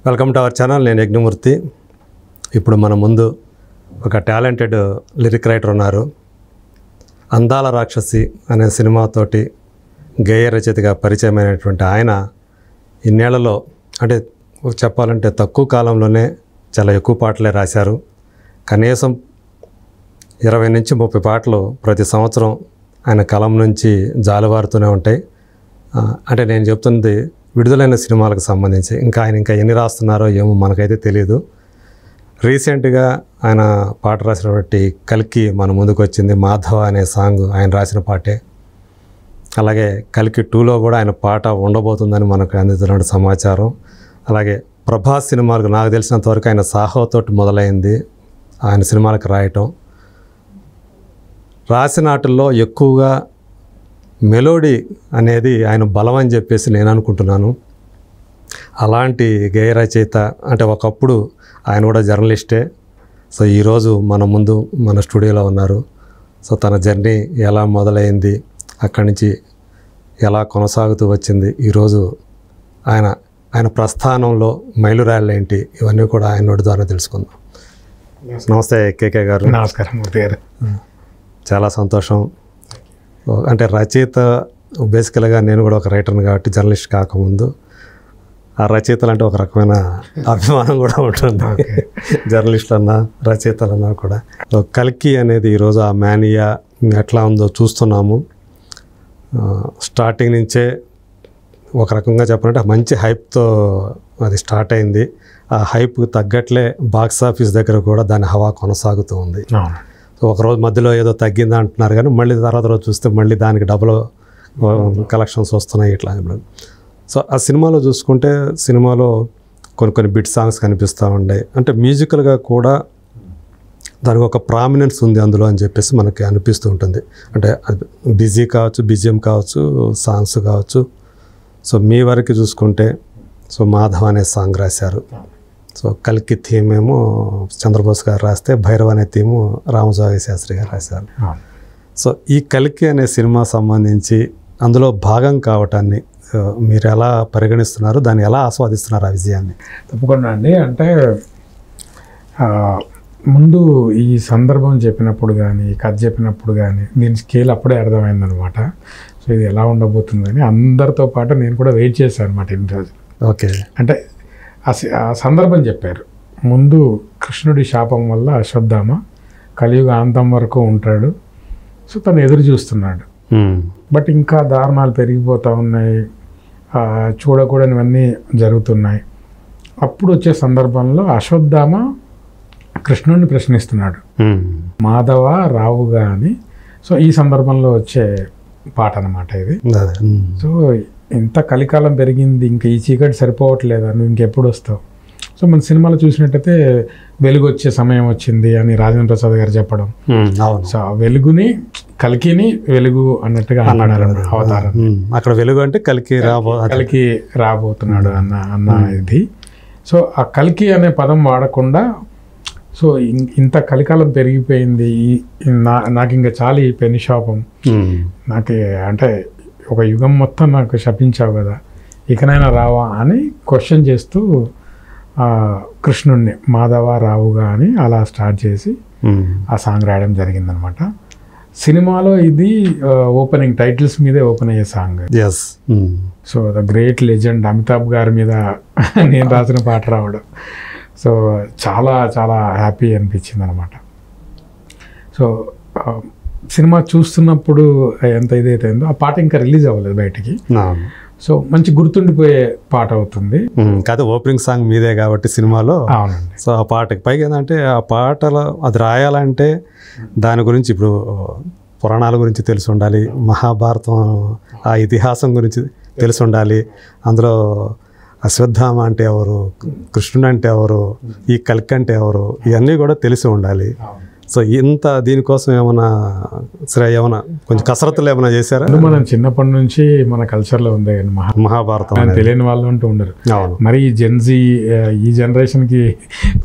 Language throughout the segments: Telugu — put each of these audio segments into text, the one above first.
Welcome to our channel. నేను యజ్ఞమూర్తి. ఇప్పుడు మన ముందు ఒక టాలెంటెడ్ లిరిక్ రైటర్ ఉన్నారు. అందాల రాక్షసి అనే సినిమాతోటి గేయ రచయితగా పరిచయమైనటువంటి ఆయన ఇన్నేళ్లలో అంటే చెప్పాలంటే తక్కువ కాలంలోనే చాలా ఎక్కువ పాటలే రాశారు. కనీసం 20 నుంచి 30 పాటలు ప్రతి సంవత్సరం ఆయన కలం నుంచి జాలువారుతూనే ఉంటాయి. అంటే నేను చెప్తున్నది విడుదలైన సినిమాలకు సంబంధించి. ఆయన ఇంకా ఎన్ని రాస్తున్నారో ఏమో మనకైతే తెలియదు. రీసెంట్గా ఆయన పాట రాసినటువంటి కల్కి మన ముందుకు వచ్చింది. మాధవ అనే సాంగ్ ఆయన రాసిన పాటే. అలాగే కల్కి 2లో కూడా ఆయన పాట ఉండబోతుందని మనకు అందుతున్న సమాచారం. అలాగే ప్రభాస్ సినిమాలకు నాకు తెలిసినంతవరకు ఆయన సాహోతోటి మొదలైంది ఆయన సినిమాలకు రాయటం. రాసిన వాటిల్లో ఎక్కువగా మెలోడీ అనేది ఆయన బలం అని చెప్పేసి నేను అనుకుంటున్నాను. అలాంటి గేయ రచయిత అంటే ఒకప్పుడు ఆయన కూడా జర్నలిస్టే. సో ఈరోజు మన ముందు మన స్టూడియోలో ఉన్నారు. సో తన జర్నీ ఎలా మొదలైంది, అక్కడి నుంచి ఎలా కొనసాగుతూ వచ్చింది, ఈరోజు ఆయన ప్రస్థానంలో మైలురాళ్ళు ఏంటి, ఇవన్నీ కూడా ఆయన నోటి ద్వారా తెలుసుకుందాం. నమస్తే కేకే గారు. నమస్కారం మూర్తి గారు. చాలా సంతోషం. అంటే రచయిత బేసికల్గా నేను కూడా ఒక రైటర్ని కాబట్టి జర్నలిస్ట్ కాకముందు ఆ రచయితలు అంటే ఒక రకమైన అభిమానం కూడా ఉంటుంది. జర్నలిస్టులన్నా రచయితలన్నా కూడా. సో కల్కి అనేది ఈరోజు ఆ మేనియా ఎట్లా ఉందో చూస్తున్నాము. స్టార్టింగ్ నుంచే ఒక రకంగా చెప్పాలంటే మంచి హైప్తో అది స్టార్ట్ అయింది. ఆ హైప్కి తగ్గట్లే బాక్స్ ఆఫీస్ దగ్గర కూడా దాని హవా కొనసాగుతూ ఉంది. సో ఒకరోజు మధ్యలో ఏదో తగ్గిందా అంటున్నారు, కానీ మళ్ళీ తర్వాత రోజు చూస్తే మళ్ళీ దానికి డబుల్ కలెక్షన్స్ వస్తున్నాయి ఇట్లా. సో ఆ సినిమాలో చూసుకుంటే సినిమాలో కొన్ని బిట్ సాంగ్స్ కనిపిస్తూ ఉండే. అంటే మ్యూజికల్గా కూడా దానికి ఒక ప్రామినెన్స్ ఉంది అందులో అని చెప్పేసి మనకి అనిపిస్తూ ఉంటుంది. అంటే బిజీ కావచ్చు, బిజిఎం కావచ్చు, సాంగ్స్ కావచ్చు. సో మీ వరకు చూసుకుంటే సో మాధవ్ అనే సాంగ్ రాశారు. సో కల్కి థీమ్ ఏమో చంద్రబోస్ గారు రాస్తే, భైరవ్ అనే థీము రామజోగయ్య శాస్త్రి గారు రాశారు. సో ఈ కల్కి అనే సినిమా సంబంధించి అందులో భాగం కావటాన్ని మీరు ఎలా పరిగణిస్తున్నారు, దాన్ని ఎలా ఆస్వాదిస్తున్నారు ఆ విజయాన్ని? తప్పకుండా అండి. అంటే ముందు ఈ సందర్భం చెప్పినప్పుడు కానీ, కథ చెప్పినప్పుడు కానీ దీని స్కేల్ అప్పుడే అర్థమైందనమాట. సో ఇది ఎలా ఉండబోతుందని అందరితో పాటు నేను కూడా వెయిట్ చేశాను అనమాట ఇన్ని రోజులు. ఓకే. అంటే ఆ సందర్భం చెప్పారు. ముందు కృష్ణుడి శాపం వల్ల అశ్వత్థామ కలియుగ అంతం వరకు ఉంటాడు. సో తను ఎదురు చూస్తున్నాడు. బట్ ఇంకా దారుణాలు పెరిగిపోతూ ఉన్నాయి, చూడకూడనివన్నీ జరుగుతున్నాయి. అప్పుడు వచ్చే సందర్భంలో అశ్వత్థామ కృష్ణుడిని ప్రశ్నిస్తున్నాడు, మాధవ రావుగా అని. సో ఈ సందర్భంలో వచ్చే పాట అన్నమాట ఇది. సో ఇంత కలికాలం పెరిగింది, ఇంకా ఈ చీకటి సరిపోవట్లేదా, నువ్వు ఇంకెప్పుడు వస్తావు? సో మన సినిమాలో చూసినట్టయితే వెలుగు వచ్చే సమయం వచ్చింది అని రాజేంద్ర ప్రసాద్ గారు చెప్పడం. సో వెలుగుని కల్కిని వెలుగు అన్నట్టుగా అన్నాడు అవతారం. అక్కడ వెలుగు అంటే కల్కి రాబోతున్నాడు అన్న ఇది. సో ఆ కల్కి అనే పదం వాడకుండా, సో ఇంత కలికాలం పెరిగిపోయింది, నాకు ఇంకా చాలు ఈ పెను శాపం, నాకు అంటే ఒక యుగం మొత్తం నాకు శపించావు కదా, ఇకనైనా రావా అని క్వశ్చన్ చేస్తూ కృష్ణుడిని మాధవ రావుగా అని అలా స్టార్ట్ చేసి ఆ సాంగ్ రాయడం జరిగిందనమాట. సినిమాలో ఇది ఓపెనింగ్ టైటిల్స్ మీదే ఓపెన్ అయ్యే song. So the great legend Amitabh గారి మీద నేను రాసిన పాట రావడం, సో చాలా చాలా హ్యాపీ అనిపించింది అనమాట. సో సినిమా చూస్తున్నప్పుడు ఎంత ఇదైతే ఉందో, ఆ పాట ఇంకా రిలీజ్ అవ్వలేదు బయటికి. సో మంచి గుర్తుండిపోయే పాట అవుతుంది. కాదు, ఓపెనింగ్ సాంగ్ మీదే కాబట్టి సినిమాలో. అవునండి. సో ఆ పాటకి పైగా ఏంటంటే ఆ పాటలో అది రాయాలంటే దాని గురించి ఇప్పుడు పురాణాల గురించి తెలిసి ఉండాలి, మహాభారతం ఆ ఇతిహాసం గురించి తెలిసి ఉండాలి, అందులో అశ్వత్థామ అంటే ఎవరు, కృష్ణుడు అంటే ఎవరు, ఈ కల్కి అంటే ఎవరు, ఇవన్నీ కూడా తెలిసి ఉండాలి. సో ఇంత దీనికోసం ఏమైనా ఏమైనా కొంచెం కసరత్తులు ఏమైనా చేశారా? మనం చిన్నప్పటి నుంచి మన కల్చర్లో ఉంది కానీ మహాభారతం తెలియని వాళ్ళు అంటూ ఉండరు. అవును. మరి ఈ జెన్జీ ఈ జనరేషన్కి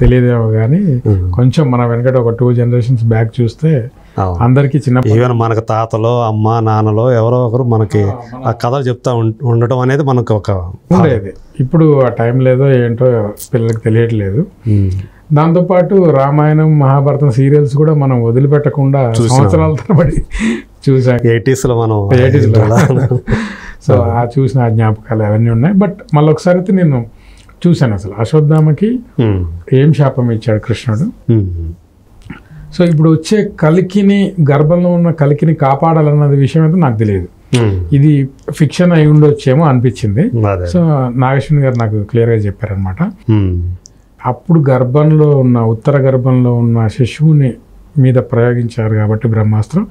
తెలియదేమో కానీ కొంచెం మన వెనకట ఒక 2 generations బ్యాక్ చూస్తే అందరికీ చిన్న ఈవెన్ మనకు తాతలో అమ్మ నాన్నలో ఎవరో ఒకరు మనకి ఆ కథలు చెప్తా ఉండటం అనేది మనకు ఒక ఉండేది. ఇప్పుడు ఆ టైం లేదో ఏంటో పిల్లలకి తెలియట్లేదు. దాంతోపాటు రామాయణం మహాభారతం సీరియల్స్ కూడా మనం వదిలిపెట్టకుండా సంవత్సరాల తరబడి చూసాం. 80s లో మనం 80s లో. సో ఆ చూసిన ఆ జ్ఞాపకాలు అవన్నీ ఉన్నాయి. బట్ మళ్ళీ ఒకసారి అయితే నేను చూశాను అసలు అశ్వత్థామకి ఏం శాపం ఇచ్చాడు కృష్ణుడు. సో ఇప్పుడు వచ్చే కలికిని, గర్భంలో ఉన్న కలికిని కాపాడాలన్నది విషయం అయితే నాకు తెలియదు. ఇది ఫిక్షన్ అయి ఉండొచ్చేమో అనిపించింది. సో నాగేశ్వరి గారు నాకు క్లియర్గా చెప్పారనమాట. అప్పుడు గర్భంలో ఉన్న ఉత్తర గర్భంలో ఉన్న శిశువుని మీద ప్రయోగించారు కాబట్టి బ్రహ్మాస్త్రం,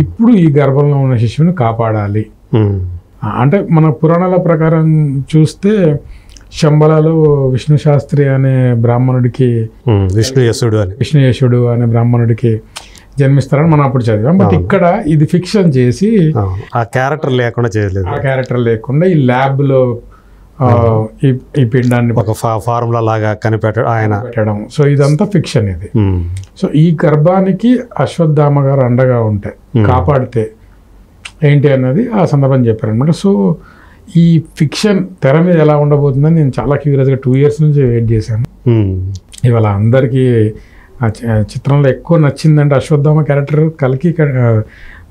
ఇప్పుడు ఈ గర్భంలో ఉన్న శిశువుని కాపాడాలి. అంటే మన పురాణాల ప్రకారం చూస్తే శంబలలో విష్ణు శాస్త్రి అనే బ్రాహ్మణుడికి విష్ణుయేశుడు అనే బ్రాహ్మణుడికి జన్మిస్తారని మనం అప్పుడు చదివాం. బట్ ఇక్కడ ఇది ఫిక్షన్ చేసి ఆ క్యారెక్టర్ లేకుండా చేయలేదు. ఆ క్యారెక్టర్ లేకుండా ఈ ల్యాబ్ లో ఈ పిండాన్ని ఒక ఫార్ములా లాగా పెట్టడం. సో ఇదంతా ఫిక్షన్ ఇది. సో ఈ గర్భానికి అశ్వత్థామ గారు అండగా ఉంటే కాపాడితే ఏంటి అన్నది ఆ సందర్భం చెప్పారనమాట. సో ఈ ఫిక్షన్ తెర మీద ఎలా ఉండబోతుందని నేను చాలా క్యూరియస్గా 2 years నుంచి వెయిట్ చేశాను. ఇవాళ అందరికీ చిత్రంలో ఎక్కువ నచ్చిందంటే అశ్వత్థామ క్యారెక్టర్, కల్కి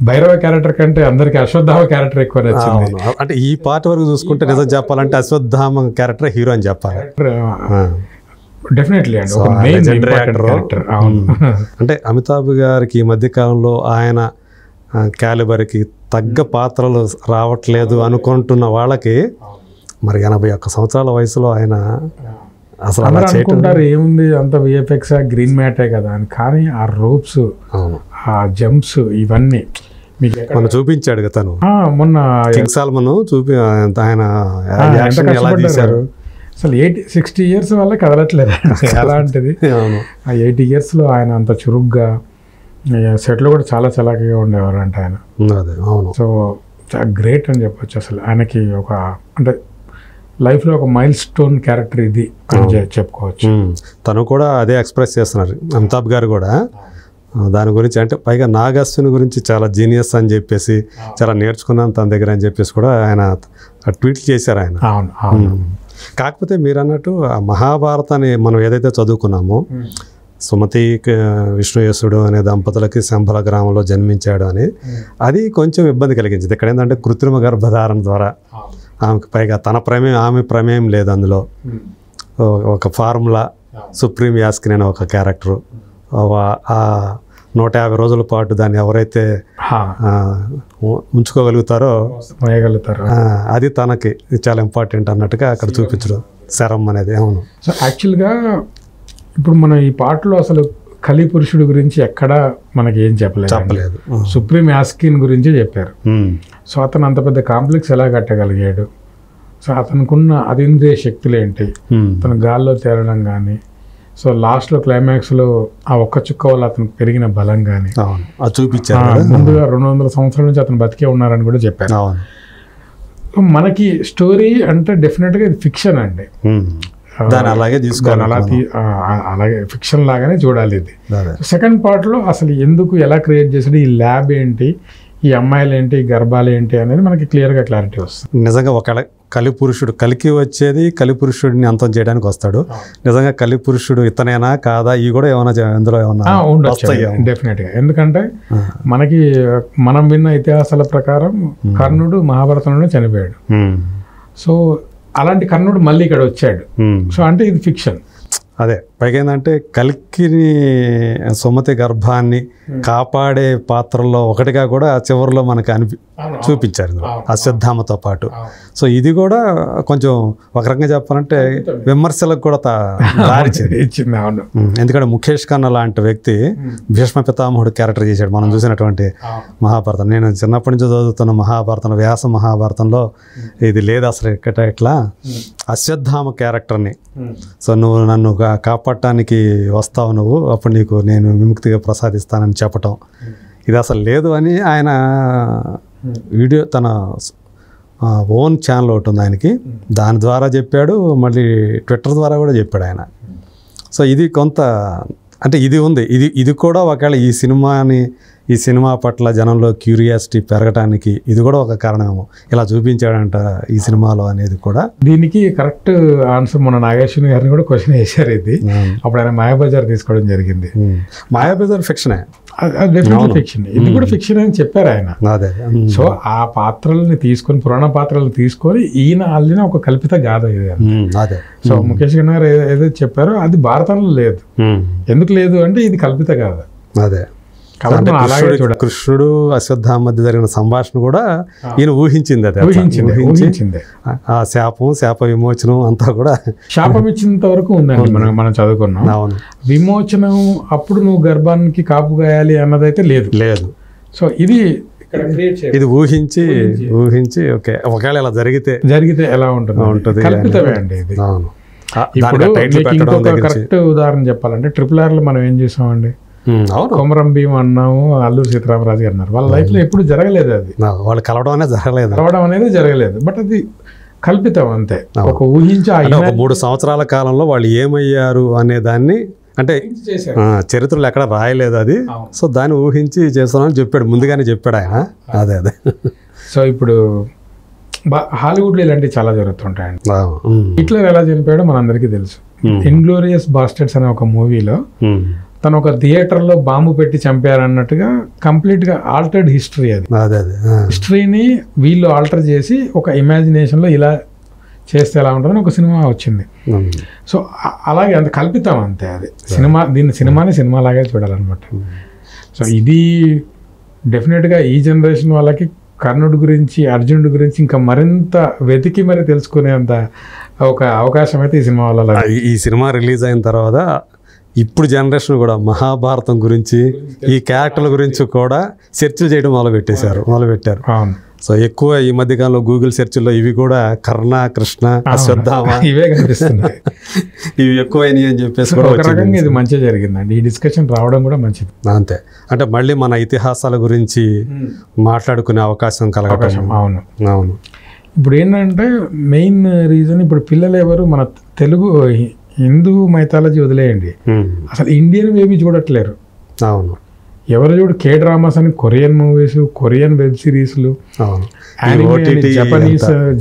భైరవ క్యారెక్టర్ కంటే అందరికి అశ్వత్థామ క్యారెక్టర్ ఎక్కువ నచ్చింది. అంటే ఈ పార్ట్ వరకు చూసుకుంటే నిజం చెప్పాలంటే అశ్వత్థామ క్యారెక్టర్ హీరో అని చెప్పాలి. డెఫినెట్లీ అండి, ఒక మెయిన్ క్యారెక్టర్. అంటే అమితాబ్ గారికి ఈ మధ్య కాలంలో ఆయన క్యాలిబర్కి తగ్గ పాత్రలు రావట్లేదు అనుకుంటున్న వాళ్ళకి మరి 81 సంవత్సరాల వయసులో ఆయన అసలు అనుకుంటారు ఏముంది అంత విఎఫ్ఎక్స్ గ్రీన్ మ్యాటే కదా అని. కానీ ఆ రోప్స్, ఆ జంప్స్ ఇవన్నీ మనం చూపించాడు కదా తను మొన్న కింగ్ సాల్మన్ ఆయన ఎలా తీశారు. అసలు 60 years వల్ల కదలట్లేదు అలాంటిది. ఆ 80 years లో ఆయన అంత చురుగ్గా సెట్లో కూడా చాలా చలాకీగా ఉండేవారు అంటే ఆయన. సో గ్రేట్ అని చెప్పొచ్చు. అసలు ఆయనకి ఒక అంటే లైఫ్లో ఒక మైల్ స్టోన్ క్యారెక్టర్ ఇది అని చెప్పుకోవచ్చు. తను కూడా అదే ఎక్స్ప్రెస్ చేస్తున్నారు అమితాబ్ గారు కూడా దాని గురించి. అంటే పైగా నాగాశ్విని గురించి చాలా జీనియస్ అని చెప్పేసి, చాలా నేర్చుకున్నాను తన దగ్గర అని చెప్పేసి కూడా ఆయన ట్వీట్లు చేశారు ఆయన. కాకపోతే మీరు అన్నట్టు ఆ మహాభారతాన్ని మనం ఏదైతే చదువుకున్నామో, సుమతి విష్ణుయేశుడు అనే దంపతులకి శంబల గ్రామంలో జన్మించాడు అని, అది కొంచెం ఇబ్బంది కలిగించింది. ఇక్కడ ఏంటంటే కృత్రిమ గర్భధారణ ద్వారా ఆమెకు పైగా తన ప్రమేయం, ఆమె ప్రమేయం లేదు అందులో. ఒక ఫార్ములా సుప్రీం యాస్కిన్ అనే ఒక క్యారెక్టరు, ఆ 150 రోజుల పాటు దాన్ని ఎవరైతే ఉంచుకోగలుగుతారో అది తనకి చాలా ఇంపార్టెంట్ అన్నట్టుగా అక్కడ చూపించడం శరం అనేది. అవును. సో యాక్చువల్గా ఇప్పుడు మనం ఈ పాటలో అసలు కలి పురుషుడి గురించి ఎక్కడా మనకి ఏం చెప్పలేదు. సుప్రీం యాస్కిన్ గురించి చెప్పారు. సో అతను అంత పెద్ద కాంప్లెక్స్ ఎలా కట్టగలిగాడు, సో అతనుకున్న అతీంద్రియ శక్తులు ఏంటి, అతను గాల్లో తేలడం కానీ, సో లాస్ట్లో క్లైమాక్స్లో ఆ ఒక్క చుక్క వల్ల అతను పెరిగిన బలం కానీ చూపించారు. ముందుగా 200 సంవత్సరాల నుంచి అతను బతికే ఉన్నారని కూడా చెప్పారు. మనకి స్టోరీ అంటే డెఫినెట్గా ఇది ఫిక్షన్ అండి, దాన్ని అలాగే తీసుకోవాలి, అలాగే ఫిక్షన్ లాగానే చూడాలి ఇది. సెకండ్ పార్ట్లో అసలు ఎందుకు ఎలా క్రియేట్ చేసాడు, ఈ ల్యాబ్ ఏంటి, ఈ అమ్మాయిలు ఏంటి, ఈ గర్భాలు ఏంటి అనేది మనకి క్లియర్గా క్లారిటీ వస్తుంది. నిజంగా ఒక కలిపురుషుడు కలికి వచ్చేది కలిపురుషుడిని అంతం చేయడానికి వస్తాడు. నిజంగా కలిపురుషుడు ఇతనేనా కాదా, ఇవి కూడా ఏమైనా ఇందులో ఏమన్నా ఉండొచ్చు డెఫినెట్గా. ఎందుకంటే మనకి మనం విన్న ఇతిహాసాల ప్రకారం కర్ణుడు మహాభారతంలోనే చనిపోయాడు. సో అలాంటి కర్ణుడు మళ్ళీ ఇక్కడ వచ్చాడు. సో అంటే ఇది ఫిక్షన్. అదే పైగా ఏంటంటే కల్కిని సుమతి గర్భాన్ని కాపాడే పాత్రల్లో ఒకటిగా కూడా చివరిలో మనకి చూపించారు అశ్వత్థామతో పాటు. సో ఇది కూడా కొంచెం ఒక రకంగా చెప్పాలంటే విమర్శలకు కూడా ఇచ్చింది. ఎందుకంటే ముఖేష్ ఖన్నా లాంటి వ్యక్తి భీష్మ పితామహుడు క్యారెక్టర్ చేశాడు మనం చూసినటువంటి మహాభారతం. నేను చిన్నప్పటి నుంచి చదువుతున్న మహాభారతంలో, వ్యాస మహాభారతంలో ఇది లేదు అసలు ఇట్లా అశ్వత్థామ క్యారెక్టర్ని, సో నువ్వు నన్ను కాపాడటానికి వస్తావు, నువ్వు అప్పుడు నీకు నేను విముక్తిగా ప్రసాదిస్తానని చెప్పటం, ఇది అసలు లేదు అని ఆయన వీడియో తన ఓన్ ఛానల్ ఒకటి ఉంది ఆయనకి, దాని ద్వారా చెప్పాడు, మళ్ళీ ట్విట్టర్ ద్వారా కూడా చెప్పాడు ఆయన. సో ఇది కొంత అంటే ఇది ఉంది, ఇది కూడా ఒకవేళ ఈ సినిమా పట్ల జనంలో క్యూరియాసిటీ పెరగటానికి ఇది కూడా ఒక కారణమేమో, ఇలా చూపించాడంట ఈ సినిమాలో అనేది కూడా. దీనికి కరెక్ట్ ఆన్సర్ మన నాగేశ్వరి గారిని కూడా క్వశ్చన్ వేశారు. ఇది అప్పుడు ఆయన మాయాబజార్ తీసుకోవడం జరిగింది. మాయాబజార్ ఫిక్షనే, ఫిక్షన్, ఇది కూడా ఫిక్షన్ అని చెప్పారు ఆయన. సో ఆ పాత్రల్ని తీసుకొని, పురాణ పాత్రలను తీసుకొని ఈయన అల్లిన ఒక కల్పిత గాథ ఇది. సో ముఖేష్ గారు ఏదైతే చెప్పారో అది భారతంలో లేదు. ఎందుకు లేదు అంటే ఇది కల్పిత గాథ. అదే కృష్ణుడు అశ్వత్థామ మధ్య జరిగిన సంభాషణ కూడా ఈయన ఊహించింది. అది ఊహించింది. ఆ శాప విమోచనం అంతా కూడా శాపం ఇచ్చినంత వరకు ఉందండి, మనం చదువుకున్నాం. అవును, విమోచనం అప్పుడు నువ్వు గర్భానికి కాపు గాయాలి అన్నదైతే లేదు. సో ఇది ఊహించి ఓకే, ఒకవేళ ఇలా జరిగితే ఎలా ఉంటుంది కల్పితమే అండి ఇది. అవును. కరెక్ట్ ఉదాహరణ చెప్పాలంటే RRR లో మనం ఏం చేసామండి, కొమరం భీం అన్నాము, అల్లూరి సీతారామరాజు గారు అన్నారు. వాళ్ళ లైఫ్ లో ఎప్పుడు జరగలేదు, అది వాళ్ళు కలవడం అనేది జరగలేదు. బట్ అది కల్పితం అంతే, ఒక ఊహించి 3 సంవత్సరాల కాలంలో వాళ్ళు ఏమయ్యారు అనే దాన్ని, అంటే చరిత్రలో ఎక్కడ రాయలేదు అది. సో దాన్ని ఊహించి చేస్తున్నామని చెప్పాడు, ముందుగానే చెప్పాడు ఆయన. అదే సో ఇప్పుడు హాలీవుడ్లో ఇలాంటివి చాలా జరుగుతుంటాయండి. హిట్లర్ ఎలా చనిపోయాడో మనందరికీ తెలుసు. ఇంగ్లోరియస్ బాస్టర్డ్స్ అనే ఒక మూవీలో తను ఒక థియేటర్లో బాంబు పెట్టి చంపారన్నట్టుగా కంప్లీట్గా ఆల్టర్డ్ హిస్టరీ. అది హిస్టరీని వీళ్ళు ఆల్టర్ చేసి ఒక ఇమాజినేషన్లో ఇలా చేస్తే ఎలా ఉంటుందని ఒక సినిమా వచ్చింది. సో అలాగే అంత కల్పితం అంతే అది సినిమా. సినిమాని సినిమాలాగే చూడాలన్నమాట. సో ఇది డెఫినెట్గా ఈ జనరేషన్ వాళ్ళకి కర్ణుడి గురించి, అర్జునుడి గురించి ఇంకా మరింత వెతికి మరి తెలుసుకునేంత ఒక అవకాశం అయితే ఈ సినిమా వల్ల. ఈ సినిమా రిలీజ్ అయిన తర్వాత ఇప్పుడు జనరేషన్ కూడా మహాభారతం గురించి, ఈ క్యారెక్టర్ల గురించి కూడా సెర్చ్లు చేయడం మొదలుపెట్టారు. అవును. సో ఎక్కువ ఈ మధ్యకాలంలో గూగుల్ సెర్చ్లో ఇవి కూడా కర్ణ, కృష్ణ, అశ్వత్థామ ఇవే కనిపిస్తున్నాయి. ఇవి ఎక్కువైనాయి అని చెప్పేసి కూడా ఒక రకంగా ఇది మంచిగా జరిగిందండి. ఈ డిస్కషన్ రావడం కూడా మంచిది. అంతే, అంటే మళ్ళీ మన ఇతిహాసాల గురించి మాట్లాడుకునే అవకాశం కలగటం. అవును. ఇప్పుడు ఏంటంటే మెయిన్ రీజన్, ఇప్పుడు పిల్లలు ఎవరు మన తెలుగు హిందూ మైథాలజీ వదిలేయండి, అసలు ఇండియన్ ఏమీ చూడట్లేరు. అవును. ఎవరు చూడు K-డ్రామాస్ అని, కొరియన్ మూవీస్, కొరియన్ వెబ్ సిరీస్లు,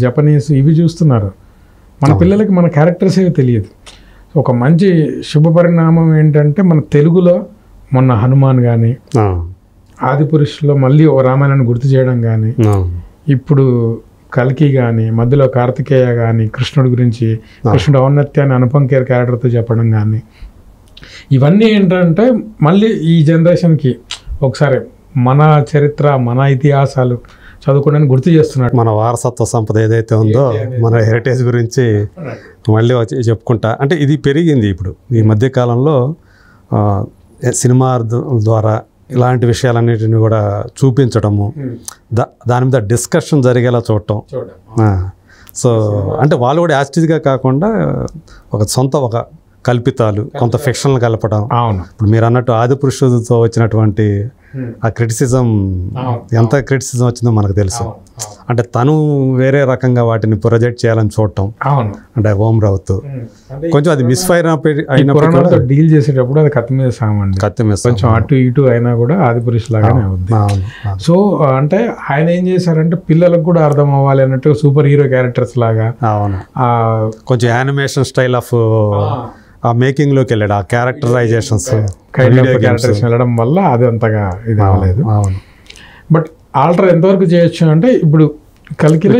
జపనీస్ ఇవి చూస్తున్నారు. మన పిల్లలకి మన క్యారెక్టర్స్ ఏవి తెలియదు. ఒక మంచి శుభ పరిణామం ఏంటంటే మన తెలుగులో మొన్న హనుమాన్ కానీ, ఆదిపురుషులో మళ్ళీ ఓ రామాయణాన్ని గుర్తు చేయడం కానీ, ఇప్పుడు కల్కి కానీ, మధ్యలో కార్తికేయ కానీ, కృష్ణుడి గురించి, కృష్ణుడు ఔన్నత్యాన్ని అనుపమ్ ఖేర్ క్యారెక్టర్తో చెప్పడం కానీ, ఇవన్నీ ఏంటంటే మళ్ళీ ఈ జనరేషన్కి ఒకసారి మన చరిత్ర, మన ఇతిహాసాలు చదువుకోవడానికి గుర్తు చేస్తున్నాడు. మన వారసత్వ సంపద ఏదైతే ఉందో, మన హెరిటేజ్ గురించి మళ్ళీ వచ్చి చెప్పుకుంటా. అంటే ఇది పెరిగింది ఇప్పుడు ఈ మధ్యకాలంలో, సినిమా ద్వారా ఇలాంటి విషయాలన్నిటిని కూడా చూపించడము, దాని మీద డిస్కషన్ జరిగేలా చూడటం. సో అంటే వాళ్ళు కూడా యాస్టిజ్గా కాకుండా ఒక కల్పితాలు, కొంత ఫిక్షన్లు కలపడం. అవును. ఇప్పుడు మీరు అన్నట్టు ఆదిపురుషుడితో వచ్చినటువంటి ఆ క్రిటిసిజం, ఎంత క్రిటిసిజం వచ్చిందో మనకు తెలుసు. అంటే తను వేరే రకంగా వాటిని ప్రొజెక్ట్ చేయాలని చూడటం. అవును. అంటే ఓం రావుత్ కొంచెం అది మిస్ఫైర్ అయినప్పుడు డీల్ చేసేటప్పుడు అది కత్తి మీద సామండి, కొంచెం అటు ఇటు అయినా కూడా ఆదిపురుషు లాగానే ఉంది. సో అంటే ఆయన ఏం చేశారంటే పిల్లలకు కూడా అర్థం అవ్వాలి అన్నట్టు సూపర్ హీరో క్యారెక్టర్స్ లాగా, కొంచెం యానిమేషన్ స్టైల్ ఆఫ్ ఆ మేకింగ్ లోకి వెళ్ళాడు. ఆ క్యారెక్టరైజేషన్స్ క్యారెక్టర్స్ వెళ్ళడం వల్ల అది అంతగా ఇది అవ్వలేదు. బట్ ఆల్టర్ ఎంతవరకు చేయొచ్చు అంటే ఇప్పుడు కల్కిలో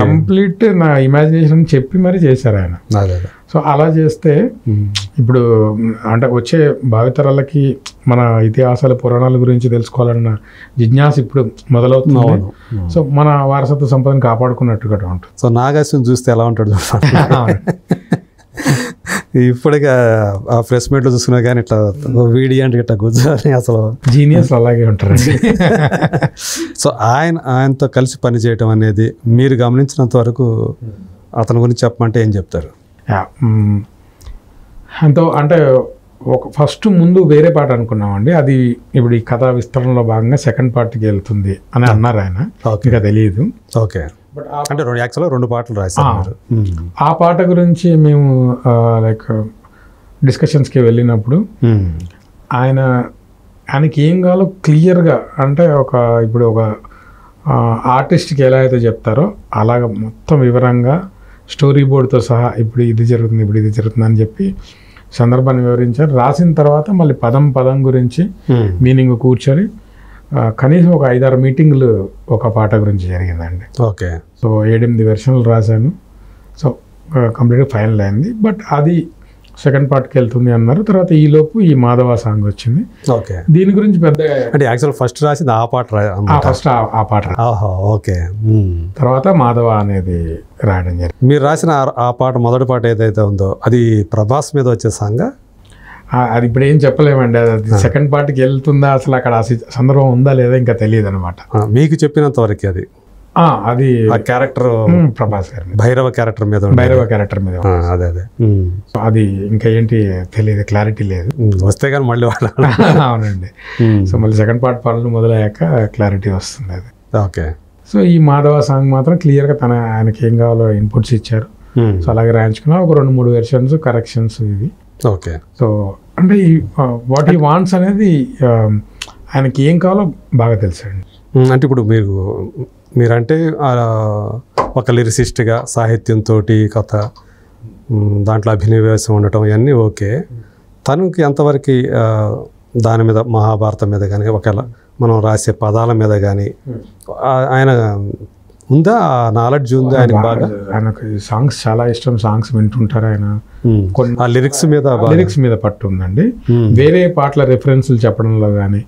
కంప్లీట్ నా ఇమాజినేషన్ చెప్పి మరి చేశారు ఆయన. సో అలా చేస్తే ఇప్పుడు అంటే వచ్చే భావితరాలకి మన ఇతిహాసాల పురాణాల గురించి తెలుసుకోవాలన్న జిజ్ఞాస ఇప్పుడు మొదలవుతుంది. సో మన వారసత్వ సంపదను కాపాడుకున్నట్టుగా ఉంటుంది. సో నాగార్జున చూస్తే ఎలా ఉంటాడు ఇప్పటికే ఆ ప్రెస్ మీట్లో చూసుకున్నా కానీ ఇట్లా వీడి అంటే ఇట్లా కూర్చొని అసలు జీనియస్ అలాగే ఉంటారండి. సో ఆయనతో కలిసి పనిచేయటం అనేది మీరు గమనించినంత వరకు అతని గురించి చెప్పమంటే ఏం చెప్తారు? అంటే ఫస్ట్ ముందు వేరే పాట అనుకున్నామండి. అది ఇప్పుడు ఈ కథా విస్తరణలో భాగంగా సెకండ్ పార్ట్కి వెళ్తుంది అని అన్నారు ఆయన. ఇంకా తెలియదు. ఓకే. అంటే యాక్చువల్గా 2 పాటలు రాశారు. ఆ పాట గురించి మేము లైక్ డిస్కషన్స్కి వెళ్ళినప్పుడు ఆయనకి ఏం కావాలో క్లియర్గా, అంటే ఇప్పుడు ఒక ఆర్టిస్ట్కి ఎలా అయితే చెప్తారో అలాగ మొత్తం వివరంగా స్టోరీ బోర్డ్తో సహా ఇప్పుడు ఇది జరుగుతుంది అని చెప్పి సందర్భాన్ని వివరించారు. రాసిన తర్వాత మళ్ళీ పదం గురించి మీనింగ్ కూర్చొని కనీసం ఒక 5-6 మీటింగ్లు ఒక పాట గురించి జరిగిందండి. ఓకే. సో 7-8 వెర్షన్లు రాశాను. సో కంప్లీట్గా ఫైనల్ అయింది. బట్ అది సెకండ్ పార్ట్కి వెళ్తుంది అన్నారు. తర్వాత ఈలోపు ఈ మాధవ సాంగ్ వచ్చింది. ఓకే. దీని గురించి పెద్ద అంటే యాక్చువల్ ఫస్ట్ రాసింది ఆ పాట. ఫస్ట్ ఆ పాట. ఓకే. తర్వాత మాధవ అనేది రాయడం జరిగింది. మీరు రాసిన ఆ పాట, మొదటి పాట ఏదైతే ఉందో అది ప్రభాస్ మీద వచ్చే సాంగ్. అది ఇప్పుడు ఏం చెప్పలేమండి. అది సెకండ్ పార్ట్కి వెళ్తుందా, అసలు అక్కడ సందర్భం ఉందా లేదా ఇంకా తెలియదు అనమాట. మీకు చెప్పినంత వరకు అది ఆ క్యారెక్టర్ ప్రభాస్ గారు భైరవ క్యారెక్టర్ మీద అదే అది ఇంకా ఏంటి తెలియదు, క్లారిటీ లేదు. వస్తే కానీ మళ్ళీ అవునండి. సో మళ్ళీ సెకండ్ పార్ట్ పనులు మొదలయ్యాక క్లారిటీ వస్తుంది అది. ఓకే. సో ఈ మాధవ సాంగ్ మాత్రం క్లియర్గా ఆయనకి ఏం కావాలో ఇన్పుట్స్ ఇచ్చారు. సో అలాగే రాయించుకున్నా ఒక 2-3 వెర్షన్స్ కరెక్షన్స్ ఇవి. ఓకే. సో అంటే ఈ వాట్ హీ వాంట్స్ అనేది ఆయనకి ఏం కావాలో బాగా తెలుసండి. అంటే ఇప్పుడు మీరంటే ఒక లిరిసిస్ట్గా సాహిత్యంతో కథ, దాంట్లో అభినవేశం ఉండటం ఇవన్నీ ఓకే. తనకి ఎంతవరకు దాని మీద, మహాభారతం మీద కానీ, ఒకవేళ మనం రాసే పదాల మీద కానీ ఆయన ఉందా, నాలెడ్జ్ ఉందా ఆయనకు? బాగా ఆయనకు సాంగ్స్ చాలా ఇష్టం. సాంగ్స్ వింటుంటారు ఆయన. కొన్ని లిరిక్స్ మీద పట్టు ఉందండి. వేరే పాటల రెఫరెన్స్లు చెప్పడంలో కానీ,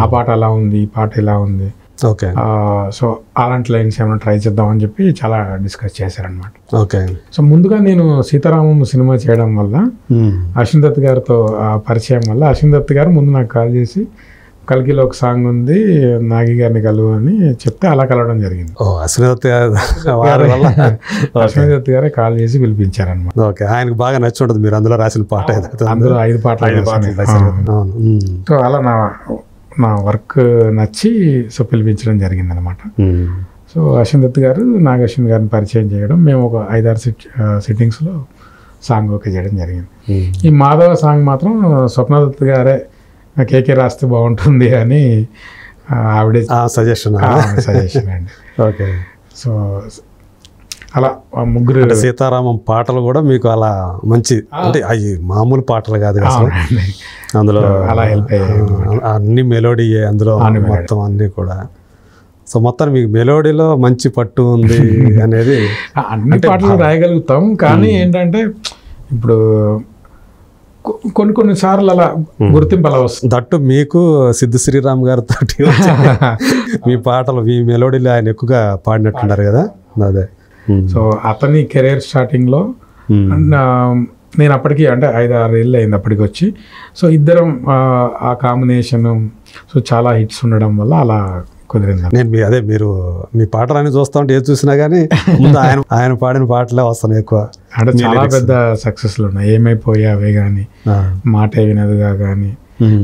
ఆ పాట అలా ఉంది, ఈ పాట ఇలా ఉంది. ఓకే. సో అలాంటి లైన్స్ ఏమైనా ట్రై చేద్దామని చెప్పి చాలా డిస్కస్ చేశారనమాట. ఓకే. సో ముందుగా నేను సీతారామం సినిమా చేయడం వల్ల అశ్విన్ దత్ గారితో పరిచయం వల్ల అశ్విన్ దత్ గారు ముందు నాకు కాల్ చేసి, కల్కిలో ఒక సాంగ్ ఉంది, నాగి గారిని కలువు అని చెప్తే అలా కలవడం జరిగింది. అశ్విన్ దత్ గారే కాల్ చేసి పిలిపించారనమాట. ఓకే. ఆయనకు బాగా నచ్చి ఉంటుంది మీరు అందులో రాసిన పాట. అందులో 5 పాటలు. సో అలా నా వర్క్ నచ్చి సో పిలిపించడం జరిగింది అనమాట. సో అశ్విన్ దత్ గారు నాగశ్విన్ గారిని పరిచయం చేయడం, మేము ఒక 5-6 సిట్టింగ్స్లో సాంగ్ ఓకే చేయడం జరిగింది. ఈ మాధవ సాంగ్ మాత్రం స్వప్న దత్ గారే కేకే రాస్తే బాగుంటుంది అని ఆవిడే సజెషన్ అండి. ఓకే. సో అలా ముగ్గురు సీతారామం పాటలు కూడా మీకు అలా మంచి, అంటే అవి మామూలు పాటలు కాదు అసలు. అందులో అలా హెల్ప్ అయ్యాయి. అన్ని మెలోడీ అందులో మొత్తం అన్నీ కూడా. సో మొత్తం మీకు మెలోడీలో మంచి పట్టు ఉంది అనేది. అన్ని పాటలు రాయగలుగుతాం, కానీ ఏంటంటే ఇప్పుడు కొన్ని సార్లు అలా గుర్తింపు అలా వస్తుంది. దట్టు మీకు సిద్ధు శ్రీరామ్ గారితో మీ పాటలు, మీ మెలోడీలు ఆయన ఎక్కువగా పాడినట్టున్నారు కదా. అదే. సో అతని కెరీర్ స్టార్టింగ్లో నేను అప్పటికి అంటే 5-6 ఏళ్ళు అయింది అప్పటికి వచ్చి. సో ఇద్దరం ఆ కాంబినేషన్ సో చాలా హిట్స్ ఉండడం వల్ల అలా కుదిరింది. నేను మీరు మీ పాటలన్నీ చూస్తూ ఉంటే ఏది చూసినా కానీ ముందు ఆయన పాడిన పాటలే వస్తాను ఎక్కువ. అంటే చాలా పెద్ద సక్సెస్లు ఉన్నాయి. ఏమైపోయావే కానీ, మాటే వినదుగా కానీ,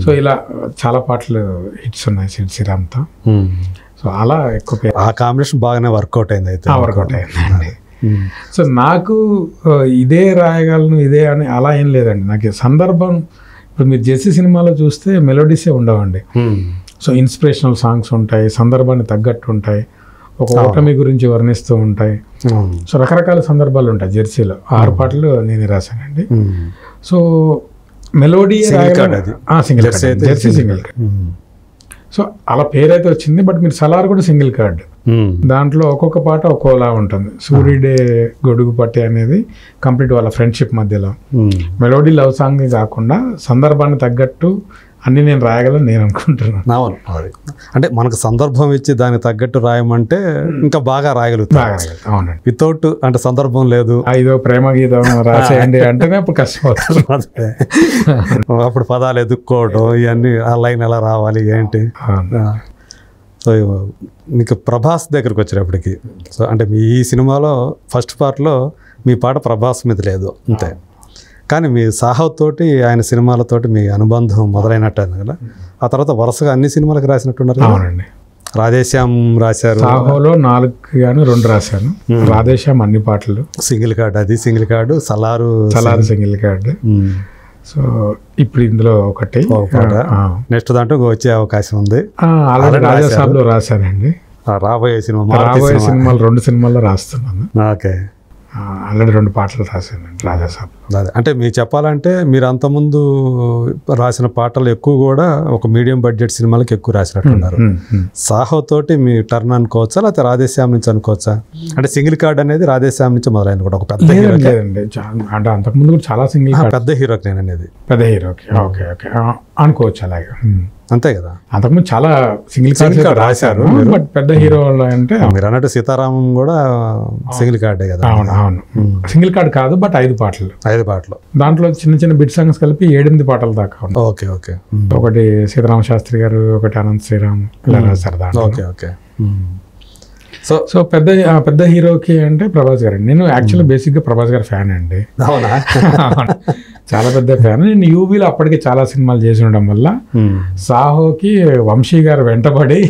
సో ఇలా చాలా పాటలు హిట్స్ ఉన్నాయి సిద్ శ్రీరామ్తో. సో అలా ఎక్కువ ఆ కాంబినేషన్ బాగానే వర్కౌట్ అయింది. అయితే వర్కౌట్ అయిందండి. సో నాకు ఇదే రాయగలను ఇదే అని అలా ఏం లేదండి. నాకు సందర్భం, ఇప్పుడు మీరు జెస్సీ సినిమాలో చూస్తే మెలోడీసే ఉండవండి. సో ఇన్స్పిరేషనల్ సాంగ్స్ ఉంటాయి, సందర్భాన్ని తగ్గట్టు ఉంటాయి, ఒక ఓటమి గురించి వర్ణిస్తూ ఉంటాయి. సో రకరకాల సందర్భాలు ఉంటాయి. జెర్సీలో 6 పాటలు నేనే రాశానండి. So melody Jersey single. So అలా పేరైతే వచ్చింది. బట్ మీరు సలార్ కూడా సింగిల్ కార్డ్. దాంట్లో ఒక్కొక్క పాట ఒక్కోలా ఉంటుంది. సూర్యుడే గొడుగు పట్టి అనేది కంప్లీట్ వాళ్ళ ఫ్రెండ్షిప్ మధ్యలో. మెలోడీ లవ్ సాంగ్ కాకుండా సందర్భాన్ని తగ్గట్టు అన్ని నేను రాయగలను నేను అనుకుంటున్నాను. అవును. అంటే మనకు సందర్భం ఇచ్చి దానికి తగ్గట్టు రాయమంటే ఇంకా బాగా రాయగలుగుతాం. అవునండి. వితౌట్ అంటే సందర్భం లేదు, ఐదో ప్రేమ గీతం రాసేయండి అంటేనే అప్పుడు కష్టమవుతుంది. అప్పుడు పదాలు ఎదుక్కోవడం, ఇవన్నీ ఆ లైన్ ఎలా రావాలి ఏంటి. సో మీకు ప్రభాస్ దగ్గరకు వచ్చేటప్పటికి, సో అంటే మీ ఈ సినిమాలో ఫస్ట్ పార్ట్లో మీ పాట ప్రభాస్ మీద లేదు అంతే. కానీ మీ సాహోతోటి ఆయన సినిమాలతోటి మీ అనుబంధం మొదలైనట్టు కదా. ఆ తర్వాత వరుసగా అన్ని సినిమాలకు రాసినట్టున్నారు కదా. అవునండి. రాధేశ్యామ్ రాశారు. సాహోలో 4 గాను 2 రాశాను. రాధేశ్యామ్ అన్ని పాటలు, సింగిల్ కార్డ్, అది single card, Salaar single card. So ఇప్పుడు ఇందులో ఒకటి నెక్స్ట్ దాంట్లో వచ్చే అవకాశం ఉంది. ఆల్రెడీ రాజాసాబ్లో రాశానండి. రాబోయే సినిమాలు 2 సినిమాల్లో రాస్తున్నాను. ఓకే. ఆల్రెడీ 2 పాటలు రాశానండి రాజాసాబ్. అంటే మీరు చెప్పాలంటే మీరు అంతకుముందు రాసిన పాటలు ఎక్కువ కూడా ఒక మీడియం బడ్జెట్ సినిమాలకు ఎక్కువ రాసినట్టున్నారు. సాహో తోటి మీ టర్న్ అనుకోవచ్చా, లేకపోతే రాధేశ్యామ్ నుంచి అనుకోవచ్చా? అంటే సింగిల్ కార్డ్ అనేది రాధేశ్యామ్ నుంచి మొదలైన కూడా ఒక పెద్ద హీరో అంటే అంతకుముందు కూడా చాలా సింగిల్ పెద్ద హీరోకి నేను అనేది పెద్ద హీరోకి ఓకే ఓకే అనుకోవచ్చు. అలాగే అంతే కదా. అంతకుముందు చాలా సింగిల్ కార్డ్ రాశారు, బట్ పెద్ద హీరో అంటే మీరు అన్నట్టు సీతారామం కూడా సింగిల్ కార్డే కదా. అవును అవును, సింగిల్ కార్డ్ కాదు, బట్ 5 పాటలు దాంట్లో చిన్న చిన్న బిట్ సాంగ్స్ కలిపి 7-8 పాటలు దాకా ఉన్నాయి. Okay okay. ఒకటి సీతారామ శాస్త్రి గారు, ఒకటి అనంత్ శ్రీరామ్ ఇలా రాశారు దాంట్లో. Okay okay. సో పెద్ద హీరోకి అంటే ప్రభాస్ గారు. నేను యాక్చువల్లీ బేసిక్గా ప్రభాస్ గారి ఫ్యాన్ అండి. అవునా? చాలా పెద్ద ఫ్యాన్. నేను యూబీలో అప్పటికే చాలా సినిమాలు చేసి ఉండడం వల్ల సాహోకి వంశీ గారు వెంటబడి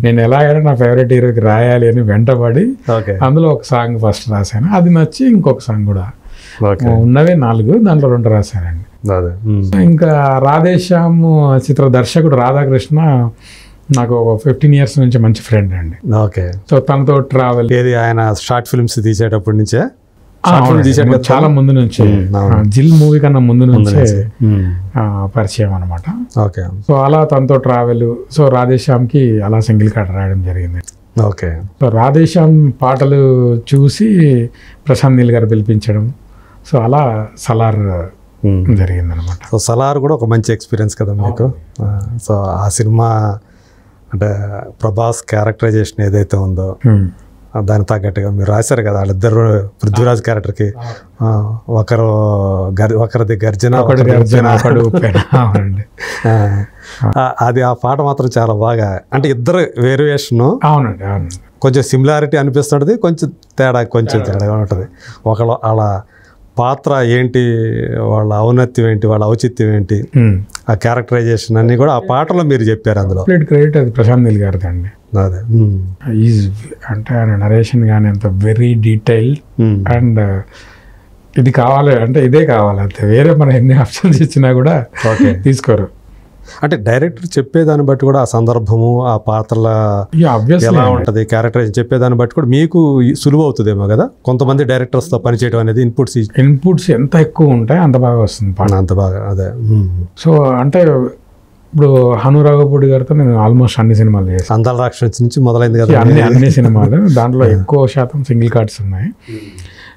నేను ఎలాగైనా నా ఫేవరెట్ హీరోకి రాయాలి అని వెంటబడి అందులో ఒక సాంగ్ ఫస్ట్ రాశాను. అది నచ్చి ఇంకొక సాంగ్ కూడా ఉన్నవే 4, దాంట్లో 2 రాశానండి. ఇంకా రాధేశ్యామ్ చిత్ర దర్శకుడు రాధాకృష్ణ నాకు ఒక 15 years నుంచి మంచి ఫ్రెండ్ అండి. ఓకే. సో తనతో ట్రావెల్ ఏది ఆయన షార్ట్ ఫిల్మ్స్ తీసేటప్పటి నుంచే చాలా ముందు నుంచి, జిల్ మూవీ కన్నా ముందు నుంచే పరిచయం అనమాట. ఓకే. సో అలా తనతో ట్రావెల్. సో రాధేశ్యామ్కి అలా సింగిల్ కార్డ్ రాయడం జరిగింది. ఓకే. సో రాధేశ్యామ్ పాటలు చూసి ప్రశాంత్ నీల్ గారు పిలిపించడం, సో అలా సలార్ జరిగింది అనమాట. సో సలార్ కూడా ఒక మంచి ఎక్స్పీరియన్స్ కదా మీకు. సో ఆ సినిమా అంటే ప్రభాస్ క్యారెక్టరైజేషన్ ఏదైతే ఉందో దానికి తగ్గట్టుగా మీరు రాశారు కదా. వాళ్ళిద్దరు పృథ్వీరాజ్ క్యారెక్టర్కి ఒకరిది గర్జన, అది ఆ పాట మాత్రం చాలా బాగా, అంటే ఇద్దరు వేరియేషన్ కొంచెం సిమిలారిటీ అనిపిస్తుంటుంది, కొంచెం తేడాగా ఉంటుంది. ఒకళ్ళు అలా పాత్ర ఏంటి, వాళ్ళ ఔన్నత్యం ఏంటి, వాళ్ళ ఔచిత్యం ఏంటి, ఆ క్యారెక్టరైజేషన్ అన్ని కూడా ఆ పాటలో మీరు చెప్పారు. అందులో క్రెడిట్ అది ప్రశాంత్ నీల్ గారిది అండి. అదే అంటే ఆయన నరేషన్ కానీ అంత వెరీ డీటెయిల్ అండ్ ఇది కావాలి అంటే ఇదే కావాలి అంతే, వేరే మనం ఎన్ని ఆప్షన్స్ ఇచ్చినా కూడా తీసుకోరు. అంటే డైరెక్టర్ చెప్పేదాన్ని బట్టి కూడా ఆ సందర్భము, ఆ పాత్రల ఎలా ఉంటుంది, క్యారెక్టరైజేషన్ చెప్పేదాన్ని బట్టి కూడా మీకు సులువు అవుతుందేమో కదా. కొంతమంది డైరెక్టర్స్తో పనిచేయడం అనేది ఇన్పుట్స్ ఎంత ఎక్కువ ఉంటాయి అంత బాగా వస్తుంది పాట, అంత బాగా. అదే. సో అంటే ఇప్పుడు హనురాఘపూడి గారితో నేను ఆల్మోస్ట్ అన్ని సినిమాలు చేశాను. అందాల రాక్షసి నుంచి మొదలైంది కదా అన్ని సినిమాలు. దాంట్లో ఎక్కువ శాతం సింగిల్ కార్డ్స్ ఉన్నాయి.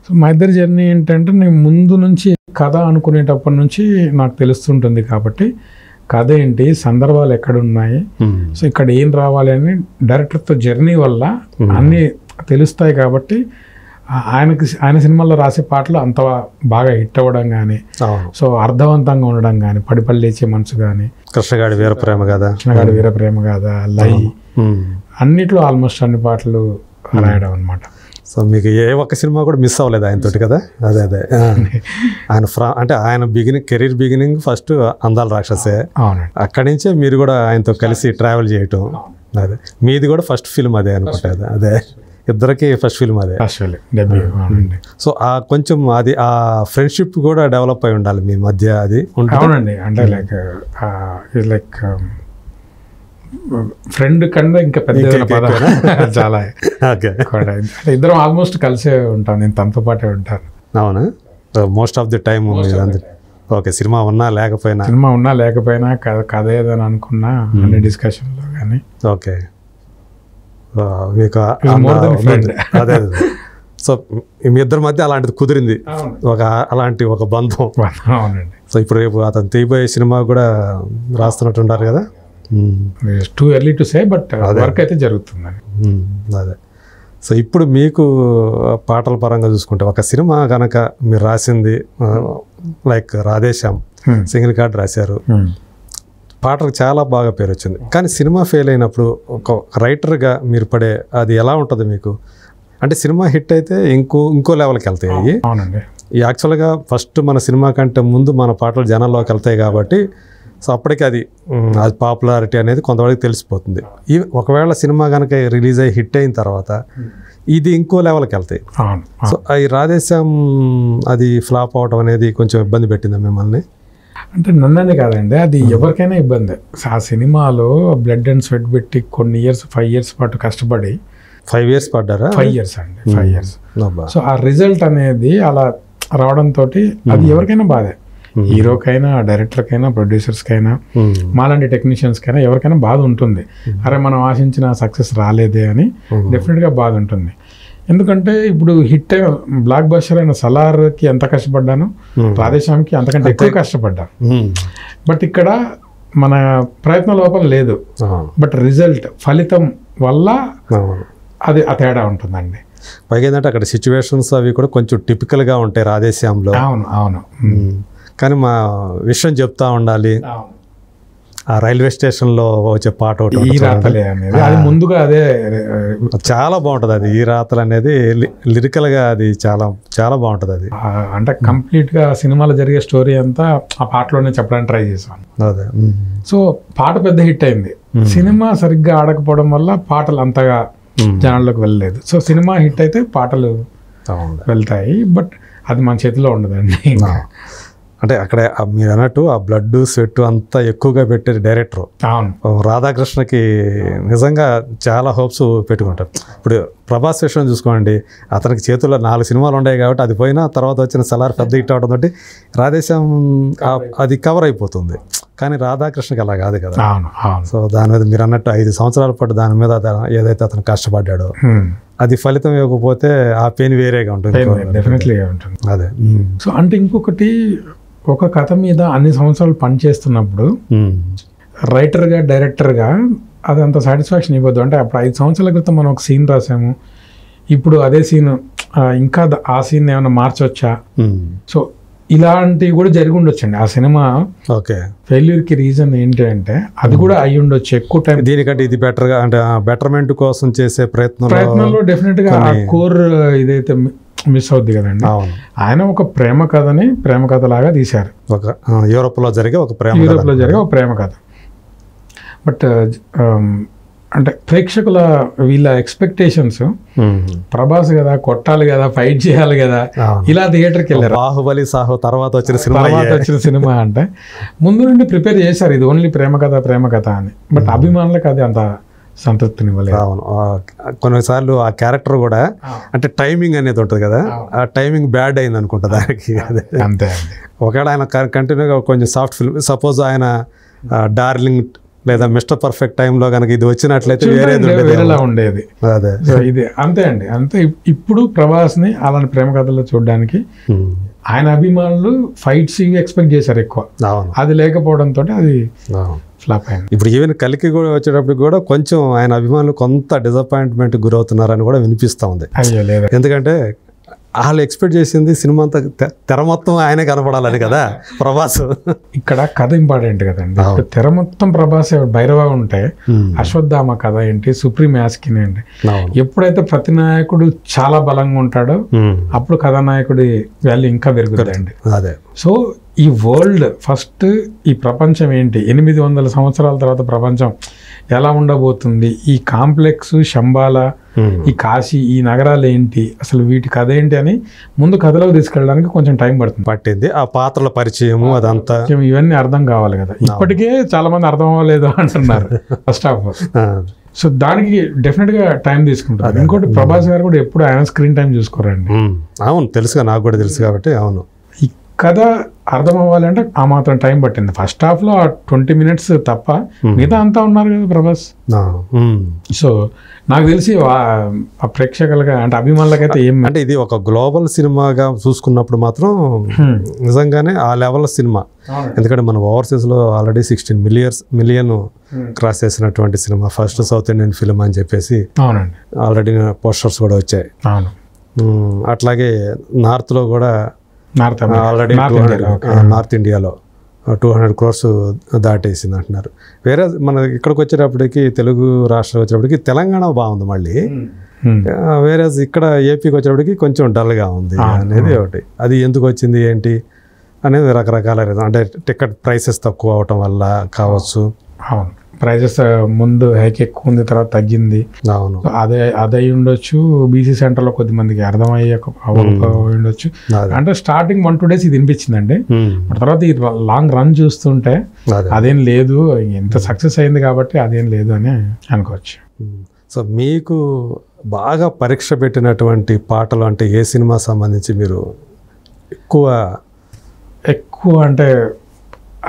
సో మా ఇద్దరి జర్నీ ఏంటంటే నేను ముందు నుంచి కథ అనుకునేటప్పటి నుంచి నాకు తెలుస్తుంటుంది కాబట్టి కథ ఏంటి, సందర్భాలు ఎక్కడున్నాయి, సో ఇక్కడ ఏం రావాలి అని డైరెక్టర్తో జర్నీ వల్ల అన్నీ తెలుస్తాయి. కాబట్టి ఆయన సినిమాల్లో రాసే పాటలు అంత బాగా హిట్ అవ్వడం కానీ, సో అర్థవంతంగా ఉండడం కానీ, పడిపల్లి లేచే మనసు కానీ, కృష్ణగాడి వీరప్రేమ గాథ, లై, అన్నిట్లో ఆల్మోస్ట్ అన్ని పాటలు రాయడం అనమాట. సో మీకు ఏ ఒక్క సినిమా కూడా మిస్ అవ్వలేదు ఆయనతోటి కదా. అదే ఆయన అంటే ఆయన కెరీర్ బిగినింగ్ ఫస్ట్ అందాల రాక్షసే, అక్కడి నుంచే మీరు కూడా ఆయనతో కలిసి ట్రావెల్ చేయటం. అదే మీది కూడా ఫస్ట్ ఫిల్మ్ అదే అనుకుంటా. అదే ఇద్దరికి ఫస్ట్ ఫిల్మ్ అదే. సో ఆ కొంచెం అది ఆ ఫ్రెండ్షిప్ కూడా డెవలప్ అయి ఉండాలి మీ మధ్య. అది అవునండి. అంటే లైక్ ఫ్రెండ్ కన్నా ఇంకా పెద్ద చాలా ఇద్దరం ఆల్మోస్ట్ కలిసే ఉంటాం. నేను తనతో పాటే ఉంటాను. అవునా? Most of the time. Okay. Cinema ఉన్నా లేకపోయినా కథ ఏదని అనుకున్నా అన్ని డిస్కషన్లో కానీ. ఓకే. మీకు అదే. సో మీ ఇద్దరి మధ్య అలాంటిది కుదిరింది, అలాంటి ఒక బంధం. అవునండి. సో ఇప్పుడు రేపు అతను తీయబోయే సినిమా కూడా రాస్తున్నట్టున్నారు కదా. Too early to say, but work అయితే జరుగుతుందని. అదే. సో ఇప్పుడు మీకు పాటల పరంగా చూసుకుంటే ఒక సినిమా కనుక మీరు రాసింది లైక్ రాధేశ్యామ్ సింగిల్ కార్డ్ రాశారు, పాటలకు చాలా బాగా పేరు వచ్చింది. కానీ సినిమా ఫెయిల్ అయినప్పుడు ఒక రైటర్గా మీరు పడే అది ఎలా ఉంటుంది మీకు? అంటే సినిమా హిట్ అయితే ఇంకో లెవెల్కి వెళ్తాయి అవి. అవునండి. ఈ యాక్చువల్గా ఫస్ట్ మన సినిమా కంటే ముందు మన పాటలు జనాల్లోకి వెళ్తాయి కాబట్టి సో అప్పటికి అది పాపులారిటీ అనేది కొంతవరకు తెలిసిపోతుంది. ఒకవేళ సినిమా కనుక రిలీజ్ అయ్యి హిట్ అయిన తర్వాత ఇది ఇంకో లెవెల్కి వెళ్తాయి. సో ఈ రాధేశ్యామ్ అది ఫ్లాప్ అవడం అనేది కొంచెం ఇబ్బంది పెట్టిందా మిమ్మల్ని? అంటే నన్ననే కాదండి, అది ఎవరికైనా ఇబ్బంది. ఆ సినిమాలో బ్లడ్ అండ్ స్వెట్ పెట్టి కొన్ని 5 years పాటు కష్టపడి 5 years పడ్డారా? 5 years అండి, 5 years. సో ఆ రిజల్ట్ అనేది అలా రావడంతో అది ఎవరికైనా బాధే. హీరోకైనా, డైరెక్టర్కైనా, ప్రొడ్యూసర్స్కైనా, మాలాంటి టెక్నీషియన్స్కైనా ఎవరికైనా బాధ ఉంటుంది. అరే మనం ఆశించిన సక్సెస్ రాలేదే అని డెఫినెట్గా బాధ ఉంటుంది. ఎందుకంటే ఇప్పుడు హిట్ అయిన బ్లాక్ బస్టర్ అయిన సలార్కి ఎంత కష్టపడ్డాను, రాధేశ్యామ్కి అంతకంటే ఎక్కువ కష్టపడ్డాను. బట్ ఇక్కడ మన ప్రయత్న లోపం లేదు, బట్ రిజల్ట్ ఫలితం వల్ల అది ఆ తేడా ఉంటుందండి. పైగా ఏంటంటే అక్కడ సిచ్యువేషన్స్ అవి కూడా కొంచెం టిపికల్గా ఉంటాయి రాధేశ్యామ్లో. అవును అవును. కానీ మా విషయం చెప్తా ఉండాలి. ఆ రైల్వే స్టేషన్లో వచ్చే పాట ఒకటి ఈ రాతలే అనేది అది ముందుగా అదే చాలా బాగుంటుంది. అది ఈ రాతలు అనేది లిరికల్గా అది చాలా చాలా బాగుంటుంది. అది అంటే కంప్లీట్గా సినిమాలో జరిగే స్టోరీ అంతా ఆ పాటలోనే చెప్పడానికి ట్రై చేశాను. అదే. సో పాట పెద్ద హిట్ అయింది. సినిమా సరిగ్గా ఆడకపోవడం వల్ల పాటలు అంతగా జనాల్లోకి వెళ్ళలేదు. సో సినిమా హిట్ అయితే పాటలు వెళ్తాయి, బట్ అది మన చేతిలో ఉండదండి. అంటే అక్కడ మీరు అన్నట్టు ఆ బ్లడ్ స్వెట్ అంతా ఎక్కువగా పెట్టారు డైరెక్టర్. రాధాకృష్ణకి నిజంగా చాలా హోప్స్ పెట్టుకుంటారు. ఇప్పుడు ప్రభాస్ విషయం చూసుకోండి, అతనికి చేతుల్లో 4 సినిమాలు ఉన్నాయి కాబట్టి అది పోయినా తర్వాత వచ్చిన సలార్ పెద్ద హిట్ అవడం తోటి రాధేశ్యామ్ అది కవర్ అయిపోతుంది. కానీ రాధాకృష్ణకి అలా కాదు కదా. సో దాని మీద మీరు అన్నట్టు 5 సంవత్సరాల పాటు దాని మీద ఏదైతే అతను కష్టపడ్డాడో అది ఫలితం ఇవ్వకపోతే ఆ పెయిన్ వేరేగా ఉంటుంది. డెఫినెట్లీగా ఉంటుంది. అదే. సో అంటే ఇంకొకటి, ఒక కథ మీద అన్ని సంవత్సరాలు పనిచేస్తున్నప్పుడు రైటర్గా, డైరెక్టర్గా అది అంత సాటిస్ఫాక్షన్ ఇవ్వద్దు. అంటే అప్పుడు 5 సంవత్సరాల క్రితం మనం ఒక సీన్ రాసాము, ఇప్పుడు అదే సీన్ ఇంకా ఆ సీన్ ఏమైనా మార్చొచ్చా. సో ఇలాంటివి కూడా జరిగి ఉండొచ్చండి. ఆ సినిమా ఫెయిల్యూర్కి రీజన్ ఏంటి అంటే అది కూడా అయ్యి ఉండొచ్చు. ఎక్కువ టైం దీనికంటే ఇది బెటర్గా అంటే బెటర్మెంట్ కోసం చేసే ప్రయత్నంలో డెఫినెట్గా ఆ కోర్ ఇదైతే మిస్ అవుద్ది కదండి. ఆయన ఒక ప్రేమ కథలాగా తీశారు. ఒక యూరోప్లో జరిగే ఒక ప్రేమ కథ. బట్ అంటే ప్రేక్షకుల వీళ్ళ ఎక్స్పెక్టేషన్స్ ప్రభాస్ కదా, కొట్టాలి కదా, ఫైట్ చేయాలి కదా, ఇలా థియేటర్కి వెళ్ళారు. బాహుబలి సాహో తర్వాత వచ్చిన సినిమా అంటే ముందు నుండి ప్రిపేర్ చేశారు, ఇది ఓన్లీ ప్రేమ కథ అని. బట్ అభిమానులకు అది అంత సంతృప్తినివ్వలేదు. అవును. కొన్నిసార్లు ఆ క్యారెక్టర్ కూడా అంటే టైమింగ్ అనేది ఉంటుంది కదా, ఆ టైమింగ్ బ్యాడ్ అయింది అనుకుంటా దానికి. అంతే అండి. ఒకవేళ ఆయన కంటిన్యూగా కొంచెం సాఫ్ట్ ఫిల్మ్, సపోజ్ ఆయన డార్లింగ్ లేదా మిస్టర్ పర్ఫెక్ట్ టైంలో కనుక ఇది వచ్చినట్లయితే వేరేలా ఉండేది. అదే ఇది అంతే అండి. అంతే. ఇప్పుడు ప్రభాస్ని అలాంటి ప్రేమ కథల్లో చూడడానికి ఆయన అభిమానులు ఫైట్స్ ఇవి ఎక్స్పెక్ట్ చేశారు ఎక్కువ. అది లేకపోవడంతో అది ఫ్లాప్ అయింది. ఇప్పుడు ఈవెన్ కలికి కూడా వచ్చేటప్పుడు కూడా కొంచెం ఆయన అభిమానులు కొంత డిసప్పాయింట్మెంట్ గురవుతున్నారని కూడా వినిపిస్తూ ఉంది. అయ్యో లేదు, ఎందుకంటే వాళ్ళు ఎక్స్పెక్ట్ చేసింది సినిమా అంతా తెర మొత్తం ఆయనే కనపడాలని కదా ప్రభాస్. ఇక్కడ కథ ఇంపార్టెంట్ కదండి. తెర మొత్తం ప్రభాస్ భైరవ ఉంటే అశ్వత్థామ కథ ఏంటి, సుప్రీం యాస్కిన్ ఏంటి. ఎప్పుడైతే ప్రతి నాయకుడు చాలా బలంగా ఉంటాడో అప్పుడు కథానాయకుడి వాల్యూ ఇంకా పెరుగుతుందండి. అదే. సో ఈ వరల్డ్ ఫస్ట్, ఈ ప్రపంచం ఏంటి, 800 సంవత్సరాల తర్వాత ప్రపంచం ఎలా ఉండబోతుంది, ఈ కాంప్లెక్స్, శంబాల, ఈ కాశీ, ఈ నగరాలు ఏంటి, అసలు వీటి కథ ఏంటి అని ముందు కథలోకి తీసుకెళ్ళడానికి కొంచెం టైం పట్టింది. ఆ పాత్రల పరిచయము అదంతా ఇవన్నీ అర్థం కావాలి కదా. ఇప్పటికే చాలా మంది అర్థం అవ్వలేదు అంటున్నారు ఫస్ట్ హాఫ్. సో దానికి డెఫినెట్గా టైం తీసుకుంటారు. ఇంకోటి ప్రభాస్ గారు కూడా ఎప్పుడు ఆయన స్క్రీన్ టైం చూసుకోరండి. అవును, తెలుసుగా, నాకు కూడా తెలుసు కాబట్టి. అవును, ఈ కథ అర్థం అవ్వాలంటే ఆ మాత్రం టైం పట్టింది. ఫస్ట్ హాఫ్ లో 20 minutes తప్ప మిగతా అంతా ఉన్నారు కదా ప్రభాస్. సో నాకు తెలిసి ఆ ప్రేక్షకులుగా అంటే అభిమానులకైతే ఏం అంటే ఇది ఒక గ్లోబల్ సినిమాగా చూసుకున్నప్పుడు మాత్రం నిజంగానే ఆ లెవెల్ సినిమా. ఎందుకంటే మన ఓవర్సీస్లో ఆల్రెడీ 16 మిలియన్ క్రాస్ చేసినటువంటి cinema, first south Indian film అని చెప్పేసి ఆల్రెడీ పోస్టర్స్ కూడా వచ్చాయి. అట్లాగే నార్త్లో కూడా ఆల్రెడీ నార్త్ ఇండియాలో 200 crores దాటేసింది అంటున్నారు. వేరే మన ఇక్కడికి వచ్చేటప్పటికి, తెలుగు రాష్ట్రాలు వచ్చేటప్పటికి తెలంగాణ బాగుంది. మళ్ళీ వేరే ఇక్కడ ఏపీకి వచ్చేటప్పటికి కొంచెం డల్గా ఉంది అనేది ఒకటి. అది ఎందుకు వచ్చింది ఏంటి అనేది రకరకాల రీజన్, అంటే టికెట్ ప్రైసెస్ తక్కువ అవటం వల్ల కావచ్చు. అవును, ప్రైజెస్ ముందు హైక్ ఎక్కువ ఉంది, తర్వాత తగ్గింది. అవును, అదే ఉండొచ్చు. బీసీ సెంటర్లో కొద్ది మందికి ఉండొచ్చు. అంటే స్టార్టింగ్ 1-2 days ఇది వినిపించిందండి. తర్వాత ఈ లాంగ్ రన్ చూస్తుంటే అదేం లేదు, ఎంత సక్సెస్ అయింది కాబట్టి అదేం లేదు అని అనుకోవచ్చు. సో మీకు బాగా పరీక్ష పెట్టినటువంటి పాటలు అంటే ఏ సినిమా సంబంధించి మీరు ఎక్కువ అంటే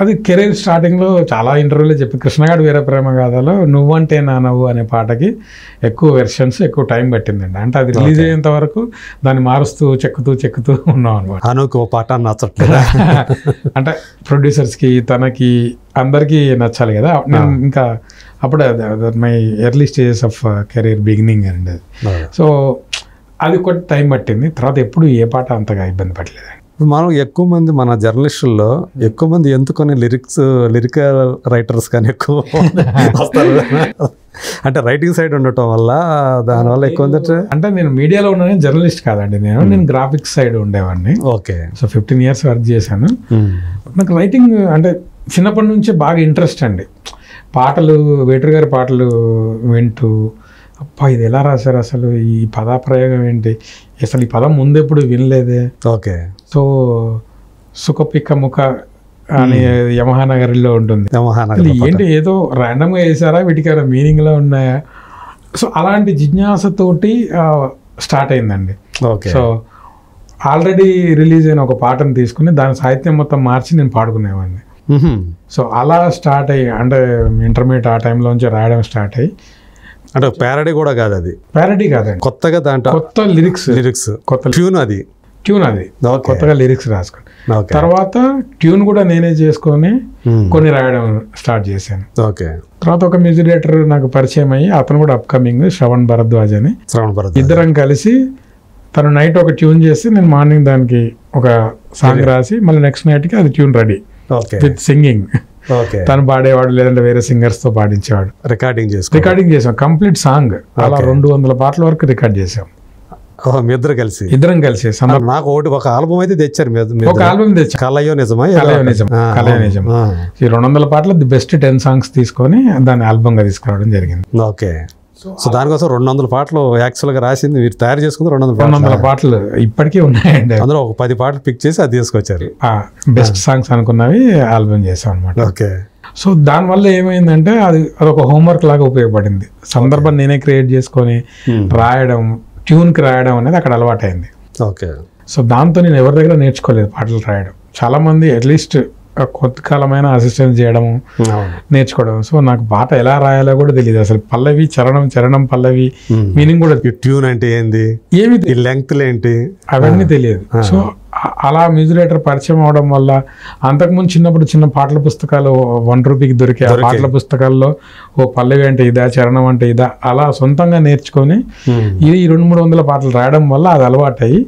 అది కెరీర్ స్టార్టింగ్లో చాలా ఇంటర్వ్యూలో చెప్పి కృష్ణగాడు వీర ప్రేమ గాథలో నువ్వంటే నా నవ్వు అనే పాటకి ఎక్కువ వెర్షన్స్ ఎక్కువ టైం పట్టిందండి. అంటే అది రిలీజ్ అయ్యేంత వరకు దాన్ని మారుస్తూ చెక్కుతూ ఉన్నాం అనమాట. అనుకో పాట నచ్చట్లేదు అంటే ప్రొడ్యూసర్స్కి తనకి అందరికీ నచ్చాలి కదా. నేను ఇంకా అప్పుడే my early stages of career beginning అండి అది. సో అది కొద్ది టైం పట్టింది. తర్వాత ఎప్పుడు ఏ పాట అంతగా ఇబ్బంది పడలేదు. మనం ఎక్కువ మంది మన జర్నలిస్టుల్లో ఎక్కువ మంది ఎందుకని లిరికల్ రైటర్స్ కానీ ఎక్కువ వస్తారు. అంటే రైటింగ్ సైడ్ ఉండటం వల్ల దానివల్ల ఎక్కువ అంటే నేను మీడియాలో ఉన్నాను, జర్నలిస్ట్ కాదండి. నేను గ్రాఫిక్స్ సైడ్ ఉండేవాడిని. ఓకే. సో 15 years వర్క్ చేశాను. నాకు రైటింగ్ అంటే చిన్నప్పటి నుంచే బాగా ఇంట్రెస్ట్ అండి. పాటలు, వేటూరు గారి పాటలు వింటూ అప్పా ఇది ఎలా రాశారు, అసలు ఈ పదప్రయోగం ఏంటి, అసలు ఈ పదం ముందెప్పుడు వినలేదే. ఓకే. సో సుఖపిక్క ముఖ అని యమహానగరిలో ఉంటుంది. ఏంటి ఏదో ర్యాండమ్గా వేసారా, వీటికి మీనింగ్లో ఉన్నాయా? సో అలాంటి జిజ్ఞాసతోటి స్టార్ట్ అయిందండి. సో ఆల్రెడీ రిలీజ్ అయిన ఒక పాటను తీసుకుని దాని సాహిత్యం మొత్తం మార్చి నేను పాడుకునేవాడిని. సో అలా స్టార్ట్ అయ్యి, అంటే ఇంటర్మీడియట్ ఆ టైంలోంచి రాయడం స్టార్ట్ అయ్యి, అంటే ప్యారడీ కూడా కాదు, అది ప్యారడీ కాదండి, కొత్తగా దాంట్లో కొత్త లిరిక్స్ కొత్త ట్యూన్ అది కొత్తగా లిరిక్స్ రాసుకుని తర్వాత ట్యూన్ కూడా నేనే చేసుకొని కొన్ని రాయడం స్టార్ట్ చేశాను. ఓకే. తర్వాత ఒక మ్యూజిక్ డైరెక్టర్ నాకు పరిచయం అయ్యి, అతను కూడా అప్కమింగ్ శ్రవణ్ భరద్వాజ్ అని, ఇద్దరం కలిసి తను నైట్ ఒక ట్యూన్ చేసి నేను మార్నింగ్ దానికి ఒక సాంగ్ రాసి మళ్ళీ నెక్స్ట్ నైట్కి అది ట్యూన్ రెడీ విత్ సింగింగ్. తను పాడేవాడు, లేదంటే వేరే సింగర్స్ తో పాడించేవాడు. రికార్డింగ్ చేసాం కంప్లీట్ సాంగ్. అలా 200 పాటల వరకు రికార్డ్ చేసాం. ఇద్దరం కలిసి. నాకు ఒక ఆల్బమ్ అయితే తెచ్చారు, ఒక ఆల్బమ్ తెచ్చారు, కలయో నిజం. ఈ 200 పాటలు ది బెస్ట్ 10 songs తీసుకొని దాన్ని ఆల్బమ్ గా తీసుకురావడం జరిగింది. ఓకే. సో దానికోసం 200 పాటలు యాక్చువల్ గా రాసింది మీరు తయారు చేసుకుంది. 200 పాటలు ఇప్పటికీ ఉన్నాయండి. అందులో ఒక 10 పాటలు పిక్ చేసి అది తీసుకొచ్చారు. బెస్ట్ సాంగ్స్ అనుకున్నవి ఆల్బమ్ చేసాం అనమాట. ఓకే. సో దానివల్ల ఏమైందంటే అదొక హోంవర్క్ లాగా ఉపయోగపడింది. సందర్భం నేనే క్రియేట్ చేసుకొని రాయడం, ట్యూన్కి రాయడం అనేది అక్కడ అలవాటైంది. ఓకే. సో దాంతో నేను ఎవరి దగ్గర నేర్చుకోలేదు పాటలు రాయడం. చాలామంది అట్లీస్ట్ కొత్త కాలమైన అసిస్టెన్స్ చేయడము, నేర్చుకోవడం. సో నాకు పాట ఎలా రాయాలో కూడా తెలియదు అసలు. పల్లవి చరణం పల్లవి మీనింగ్ కూడా, ట్యూన్ అంటే ఏంది, ఏమి లెంగ్త్ ఏంటి, అవన్నీ తెలియదు. సో అలా మ్యూజిక్ డైరెక్టర్ పరిచయం అవడం వల్ల, అంతకుముందు చిన్నప్పుడు చిన్న పాటల పుస్తకాలు 1 రూపీకి దొరికే ఆ పాటల పుస్తకాల్లో ఓ పల్లవి అంటే ఇదా, చరణం అంటే ఇదా, అలా సొంతంగా నేర్చుకొని ఇది 200-300 పాటలు రాయడం వల్ల అది అలవాటయ్యి,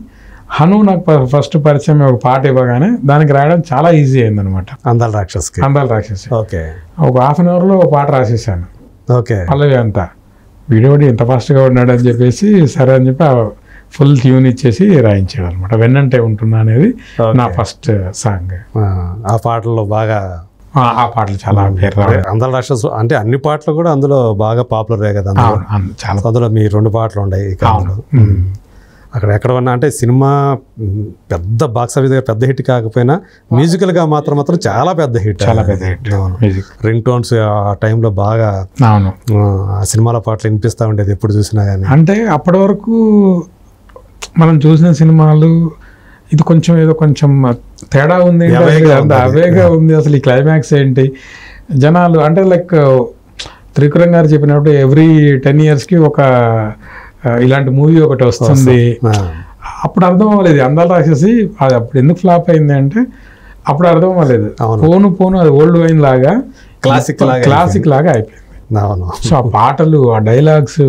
హను నాకు ఫస్ట్ పరిచయం ఒక పాట ఇవ్వగానే దానికి రాయడం చాలా ఈజీ అయింది అనమాట. అందాల రాక్షసి. ఓకే. ఒక 1/2 hour ఒక పాట రాసేసాను. ఓకే. పల్లవి అంతా వీడియోడి ఎంత ఫాస్ట్గా ఉన్నాడు అని చెప్పేసి సరే అని చెప్పి ఫుల్ ట్యూన్ ఇచ్చేసి రాయించాడు అనమాట. వెన్నంటే ఉంటున్నా అనేది నా ఫస్ట్ సాంగ్. ఆ పాటల్లో బాగా, ఆ పాటలు చాలా పేరు. అందాల రాక్షసు అంటే అన్ని పాటలు కూడా అందులో బాగా పాపులర్ కదా. చాలా. అందులో మీ 2 పాటలు ఉన్నాయి. అక్కడ ఎక్కడ ఉన్నా అంటే సినిమా పెద్ద బాక్స్ ఆఫీస్ దగ్గర పెద్ద హిట్ కాకపోయినా మ్యూజికల్గా మాత్రం చాలా పెద్ద హిట్. రింగ్ టోన్స్ ఆ టైంలో బాగా ఆ సినిమాల పాటలు వినిపిస్తూ ఉండేది ఎప్పుడు చూసినా కానీ. అంటే అప్పటి వరకు మనం చూసిన సినిమాలు ఇది కొంచెం ఏదో కొంచెం తేడా ఉంది, అవేగా ఉంది. అసలు ఈ క్లైమాక్స్ ఏంటి, జనాలు అంటే లైక్ త్రికరణ్ గారు చెప్పినప్పుడు ఎవ్రీ 10 yearsకి ఒక ఇలాంటి మూవీ ఒకటి వస్తుంది. అప్పుడు అర్థం అవ్వలేదు అందాలు రాసేసి. అది అప్పుడు ఎందుకు ఫ్లాప్ అయింది అంటే అప్పుడు అర్థం అవ్వలేదు. పోను అది ఓల్డ్ వైన్ లాగా క్లాసిక్ లాగా అయిపోయింది. సో ఆ పాటలు, ఆ డైలాగ్స్,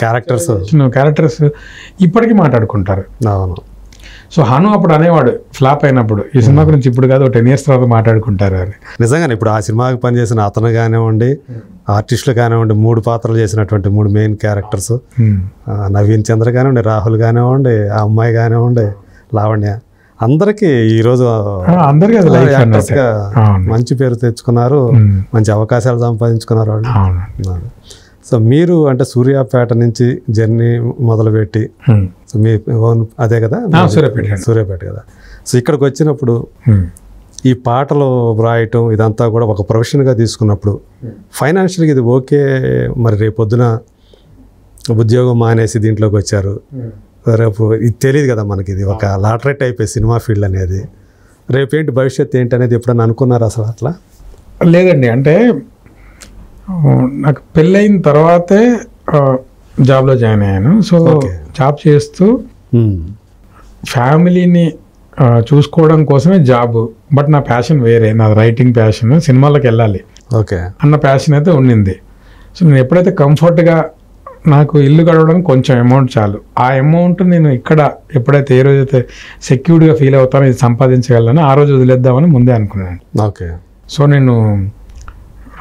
క్యారెక్టర్స్ ఇప్పటికీ మాట్లాడుకుంటారు. సో హను అప్పుడు అనేవాడు ఫ్లాప్ అయినప్పుడు, ఈ సినిమా గురించి ఇప్పుడు కాదు 10 years తర్వాత మాట్లాడుకుంటారు అని. నిజంగానే ఇప్పుడు ఆ సినిమాకి పనిచేసిన అతను కానివ్వండి, ఆర్టిస్టులు కానివ్వండి, 3 పాత్రలు చేసినటువంటి 3 మెయిన్ క్యారెక్టర్స్, నవీన్ చంద్ర కానివ్వండి, రాహుల్ కానివ్వండి, ఆ అమ్మాయి కానివ్వండి, లావణ్య, అందరికీ ఈరోజు అందరికీ అది లైఫ్ యాక్టర్స్గా మంచి పేరు తెచ్చుకున్నారు, మంచి అవకాశాలు సంపాదించుకున్నారు వాళ్ళు. సో మీరు అంటే సూర్యాపేట నుంచి జర్నీ మొదలుపెట్టి, సో మీ ఓన్ అదే కదా, సూర్యాపేట కదా. సో ఇక్కడికి వచ్చినప్పుడు ఈ పాటలు రాయటం ఇదంతా కూడా ఒక ప్రొఫెషన్గా తీసుకున్నప్పుడు ఫైనాన్షియల్గా ఇది ఓకే, మరి రేపు పొద్దున ఉద్యోగం మానేసి దీంట్లోకి వచ్చారు, రేపు ఇది తెలియదు కదా మనకి, ఇది ఒక లాటరీ టైప్ సినిమా ఫీల్డ్ అనేది, రేపు ఏంటి భవిష్యత్తు ఏంటి అనేది ఎప్పుడన్నా అనుకున్నారు అసలు అట్లా? లేదండి, అంటే నాకు పెళ్ళైన తర్వాతే జాబ్లో జాయిన్ అయ్యాను. సో జాబ్ చేస్తూ ఫ్యామిలీని చూసుకోవడం కోసమే జాబ్, బట్ నా ప్యాషన్ వేరే, నా రైటింగ్ ప్యాషన్, సినిమాలకు వెళ్ళాలి అన్న ప్యాషన్ అయితే ఉండింది. సో నేను ఎప్పుడైతే కంఫర్ట్గా నాకు ఇల్లు గడవడానికి కొంచెం అమౌంట్ చాలు, ఆ అమౌంట్ నేను ఇక్కడ ఎప్పుడైతే ఏ రోజైతే సెక్యూర్డ్గా ఫీల్ అవుతానో, ఇది సంపాదించగలను, ఆ రోజు వదిలేద్దామని ముందే అనుకున్నాను. సో నేను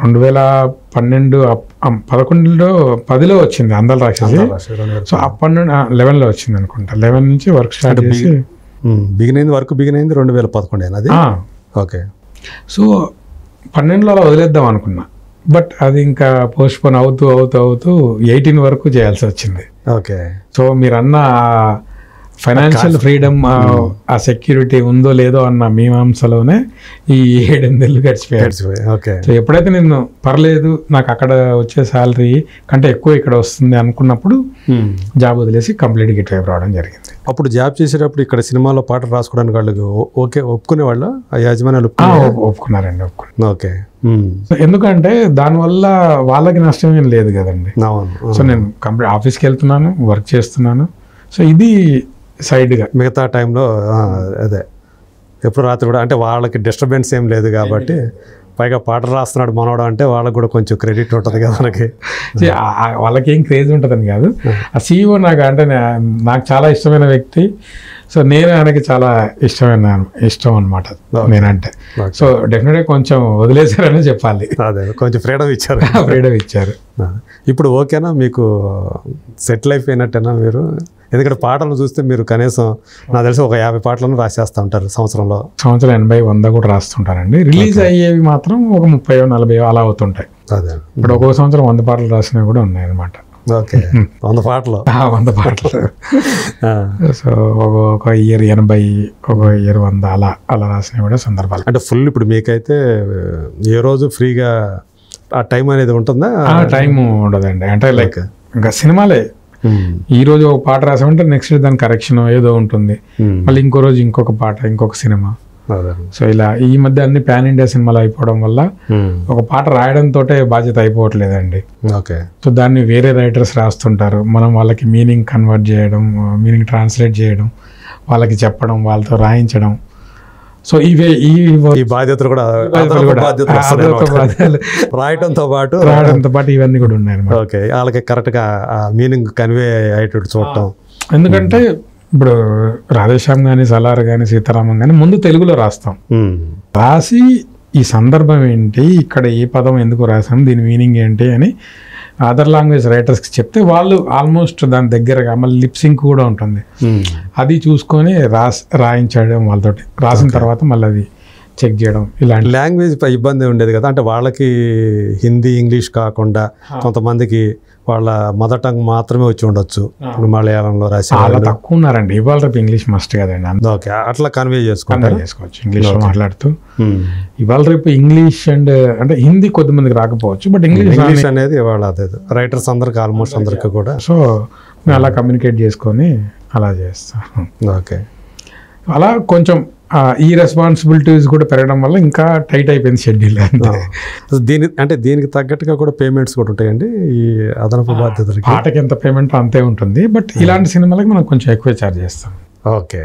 2012 10లో వచ్చింది అందాల రాక్షసి. సో అప్పటి నుండి 11లో వచ్చింది అనుకుంటా, 11 నుంచి వర్క్ స్టార్ట్ చేసి వర్క్ బిగిన్ అయింది 2011 అది. ఓకే. సో 12లో అలా వదిలేద్దాం అనుకున్నా, బట్ అది ఇంకా పోస్ట్పోన్ అవుతూ 18 వరకు చేయాల్సి వచ్చింది. ఓకే. సో మీరు అన్న ఫైనాన్షియల్ ఫ్రీడమ్, ఆ సెక్యూరిటీ ఉందో లేదో అన్న మీమాంసలోనే ఈ 7-8 నెలలు గడిచిపోయాయి. సో ఎప్పుడైతే నేను పర్లేదు నాకు అక్కడ వచ్చే శాలరీ కంటే ఎక్కువ ఇక్కడ వస్తుంది అనుకున్నప్పుడు జాబ్ వదిలేసి కంప్లీట్గా ఇటువైపు రావడం జరిగింది. అప్పుడు జాబ్ చేసేటప్పుడు ఇక్కడ సినిమాలో పాటలు రాసుకోవడానికి వాళ్ళకి ఓకే ఒప్పుకునే వాళ్ళు, ఆ యాజమాన్యాలు ఒప్పుకున్నారండి, ఓకే. ఎందుకంటే దానివల్ల వాళ్ళకి నష్టం ఏం లేదు కదండి. సో నేను కంప్లీట్ ఆఫీస్కి వెళ్తున్నాను, వర్క్ చేస్తున్నాను, సో ఇది సైడ్గా మిగతా టైంలో అదే ఎప్పుడు రాత్రి కూడా అంటే వాళ్ళకి డిస్టర్బెన్స్ ఏం లేదు కాబట్టి, పైగా పాటలు రాస్తున్నాడు మనోడు అంటే వాళ్ళకి కూడా కొంచెం క్రెడిట్ ఉంటుంది కదా మనకి. వాళ్ళకి ఏం క్రేజ్ ఉంటుందని కాదు, ఆ CEO నాకు అంటే నాకు చాలా ఇష్టమైన వ్యక్తి. సో నేను ఆయనకి చాలా ఇష్టం అనమాట నేనంటే. సో డెఫినెట్గా కొంచెం వదిలేశారని చెప్పాలి. అదే కొంచెం ఫ్రీడమ్ ఇచ్చారు. ఇప్పుడు ఓకేనా మీకు, సెటిల్ అయిపోయినట్టేనా మీరు? ఎందుకంటే పాటలు చూస్తే మీరు కనీసం నాకు తెలిసి ఒక 50 పాటలను రాసేస్తూ ఉంటారు సంవత్సరం 80-100 కూడా రాస్తుంటారండి. రిలీజ్ అయ్యేవి మాత్రం ఒక 30-40 అలా అవుతుంటాయి. అదే ఇప్పుడు ఒక్కొక్క సంవత్సరం 100 పాటలు రాసినవి కూడా ఉన్నాయి అనమాట. ఓకే. 100 పాటలు 100 పాటలు. సో ఒక ఇయర్ 80, ఒక ఇయర్ 100 అలా రాసినవి కూడా సందర్భాలు. అంటే ఫుల్ ఇప్పుడు మీకైతే ఏ రోజు ఫ్రీగా ఆ టైం అనేది ఉంటుందా? టైం ఉండదండి, అంటే లైక్ ఇంకా సినిమాలే. ఈ రోజు ఒక పాట రాసామంటే నెక్స్ట్ దాని కరెక్షన్ ఏదో ఉంటుంది, మళ్ళీ ఇంకో రోజు ఇంకొక పాట, ఇంకొక సినిమా. సో ఇలా ఈ మధ్య అన్ని పాన్ ఇండియా సినిమాలు అయిపోవడం వల్ల ఒక పాట రాయడంతో బాధ్యత అయిపోవట్లేదండి. సో దాన్ని వేరే రైటర్స్ రాస్తుంటారు, మనం వాళ్ళకి మీనింగ్ కన్వర్ట్ చేయడం, మీనింగ్ ట్రాన్స్లేట్ చేయడం, వాళ్ళకి చెప్పడం, వాళ్ళతో రాయించడం. సో ఈ బాధ్యతలు కూడా రాయడంతో పాటు ఇవన్నీ కూడా ఉన్నాయి. ఓకే. వాళ్ళకి కరెక్ట్గా మీనింగ్ కన్వే అయ్యేటట్టు చూడటం. ఎందుకంటే ఇప్పుడు రాధేశ్యామ్ కానీ, సలార్ కానీ, సీతారామం కానీ ముందు తెలుగులో రాస్తాం, రాసి ఈ సందర్భం ఏంటి, ఇక్కడ ఏ పదం ఎందుకు రాసాం, దీని మీనింగ్ ఏంటి అని అదర్ లాంగ్వేజ్ రైటర్స్కి చెప్తే వాళ్ళు ఆల్మోస్ట్ దాని దగ్గరగా, మళ్ళీ లిప్సింక్ కూడా ఉంటుంది, అది చూసుకొని రాయించడం వాళ్ళతోటి, రాసిన తర్వాత మళ్ళీ అది చెక్ చేయడం. ఇలాంటి లాంగ్వేజ్ ఇబ్బంది ఉండేది కదా, అంటే వాళ్ళకి హిందీ ఇంగ్లీష్ కాకుండా కొంతమందికి వాళ్ళ మదర్ టంగ్ మాత్రమే వచ్చి ఉండొచ్చు, మలయాళంలో రాసి చాలా తక్కువ ఉన్నారండి. ఇవాళ రేపు ఇంగ్లీష్ మస్ట్ కదండి. ఓకే. అట్లా కన్వే చేసుకోవచ్చు ఇంగ్లీష్లో మాట్లాడుతూ. ఇవాళ రేపు ఇంగ్లీష్ అండ్ అంటే హిందీ కొద్దిమందికి రాకపోవచ్చు, బట్ ఇంగ్లీష్ అనేది ఇవాళ అదే రైటర్స్ అందరికి ఆల్మోస్ట్ అందరికి కూడా. సో మేము అలా కమ్యూనికేట్ చేసుకొని అలా చేస్తాం. ఓకే. అలా కొంచెం ఈ రెస్పాన్సిబిలిటీస్ కూడా పెరగడం వల్ల ఇంకా టైట్ అయిపోయింది షెడ్యూల్. దీనికి తగ్గట్టుగా కూడా పేమెంట్స్ కూడా ఉంటాయండి, ఈ అదనపు బాధ్యతలు. పాటకి ఎంత పేమెంట్ అంతే ఉంటుంది, బట్ ఇలాంటి సినిమాలకి మనం కొంచెం ఎక్కువ ఛార్జ్ చేస్తాం. ఓకే.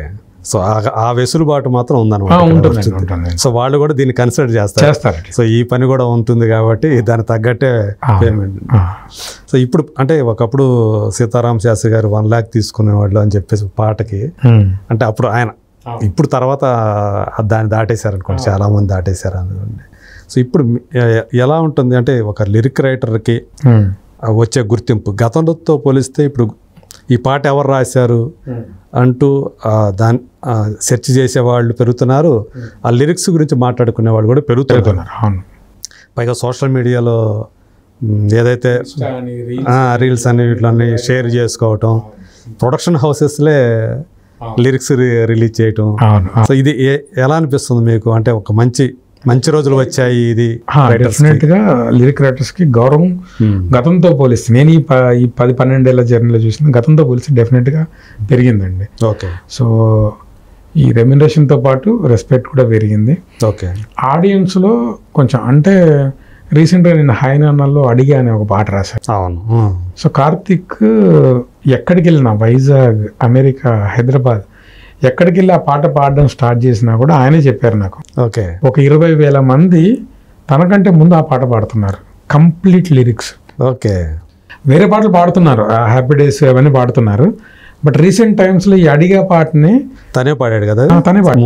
సో ఆ వెసులుబాటు మాత్రం ఉంటుందండి. సో వాళ్ళు కూడా దీన్ని కన్సిడర్ చేస్తారు. సో ఈ పని కూడా ఉంటుంది కాబట్టి దానికి తగ్గట్టే పేమెంట్. సో ఇప్పుడు అంటే ఒకప్పుడు సీతారామ శాస్త్రి గారు 1 lakh తీసుకునేవాళ్ళు అని చెప్పేసి పాటకి, అంటే అప్పుడు ఆయన, ఇప్పుడు తర్వాత దాన్ని దాటేశారు అనుకోండి, చాలా మంది దాటేశారు అనుకోండి. సో ఇప్పుడు ఎలా ఉంటుంది అంటే ఒక లిరిక్ రైటర్కి వచ్చే గుర్తింపు గతంతో పోలిస్తే ఇప్పుడు ఈ పాట ఎవరు రాశారు అంటూ దాన్ని సెర్చ్ చేసేవాళ్ళు పెరుగుతున్నారు, ఆ లిరిక్స్ గురించి మాట్లాడుకునే వాళ్ళు కూడా పెరుగుతున్నారు. పైగా సోషల్ మీడియాలో ఏదైతే రీల్స్ అని వీటిని షేర్ చేసుకోవటం, ప్రొడక్షన్ హౌసెస్లే లిరిక్స్ రిలీజ్ చేయటం. సో ఇది ఎలా అనిపిస్తుంది మీకు? అంటే ఒక మంచి రోజులు వచ్చాయి. ఇది డెఫినెట్గా లిరిక్ రైటర్స్కి గౌరవం గతంతో పోలిస్తే, నేను ఈ 10-12 ఏళ్ల జర్నీలో చూసిన గతంతో పోలిస్తే డెఫినెట్గా పెరిగిందండి. ఓకే. సో ఈ రెమ్యునరేషన్తో పాటు రెస్పెక్ట్ కూడా పెరిగింది. ఓకే. ఆడియన్స్లో కొంచెం, అంటే రీసెంట్గా నేను హాయ్ నాన్నలో అడిగా అనే ఒక పాట రాశాను. అవును. సో కార్తిక్ ఎక్కడికి వెళ్ళినా, వైజాగ్, అమెరికా, హైదరాబాద్, ఎక్కడికి వెళ్ళి ఆ పాట పాడడం స్టార్ట్ చేసినా కూడా ఆయనే చెప్పారు నాకు. ఓకే. ఒక 20,000 మంది తనకంటే ముందు ఆ పాట పాడుతున్నారు, కంప్లీట్ లిరిక్స్. ఓకే. వేరే పాటలు పాడుతున్నారు, హ్యాపీ డేస్ అవన్నీ పాడుతున్నారు, బట్ రీసెంట్ టైమ్స్లో ఈ అడిగా పాటని తనే పాడాడు కదా, తనే పాడు,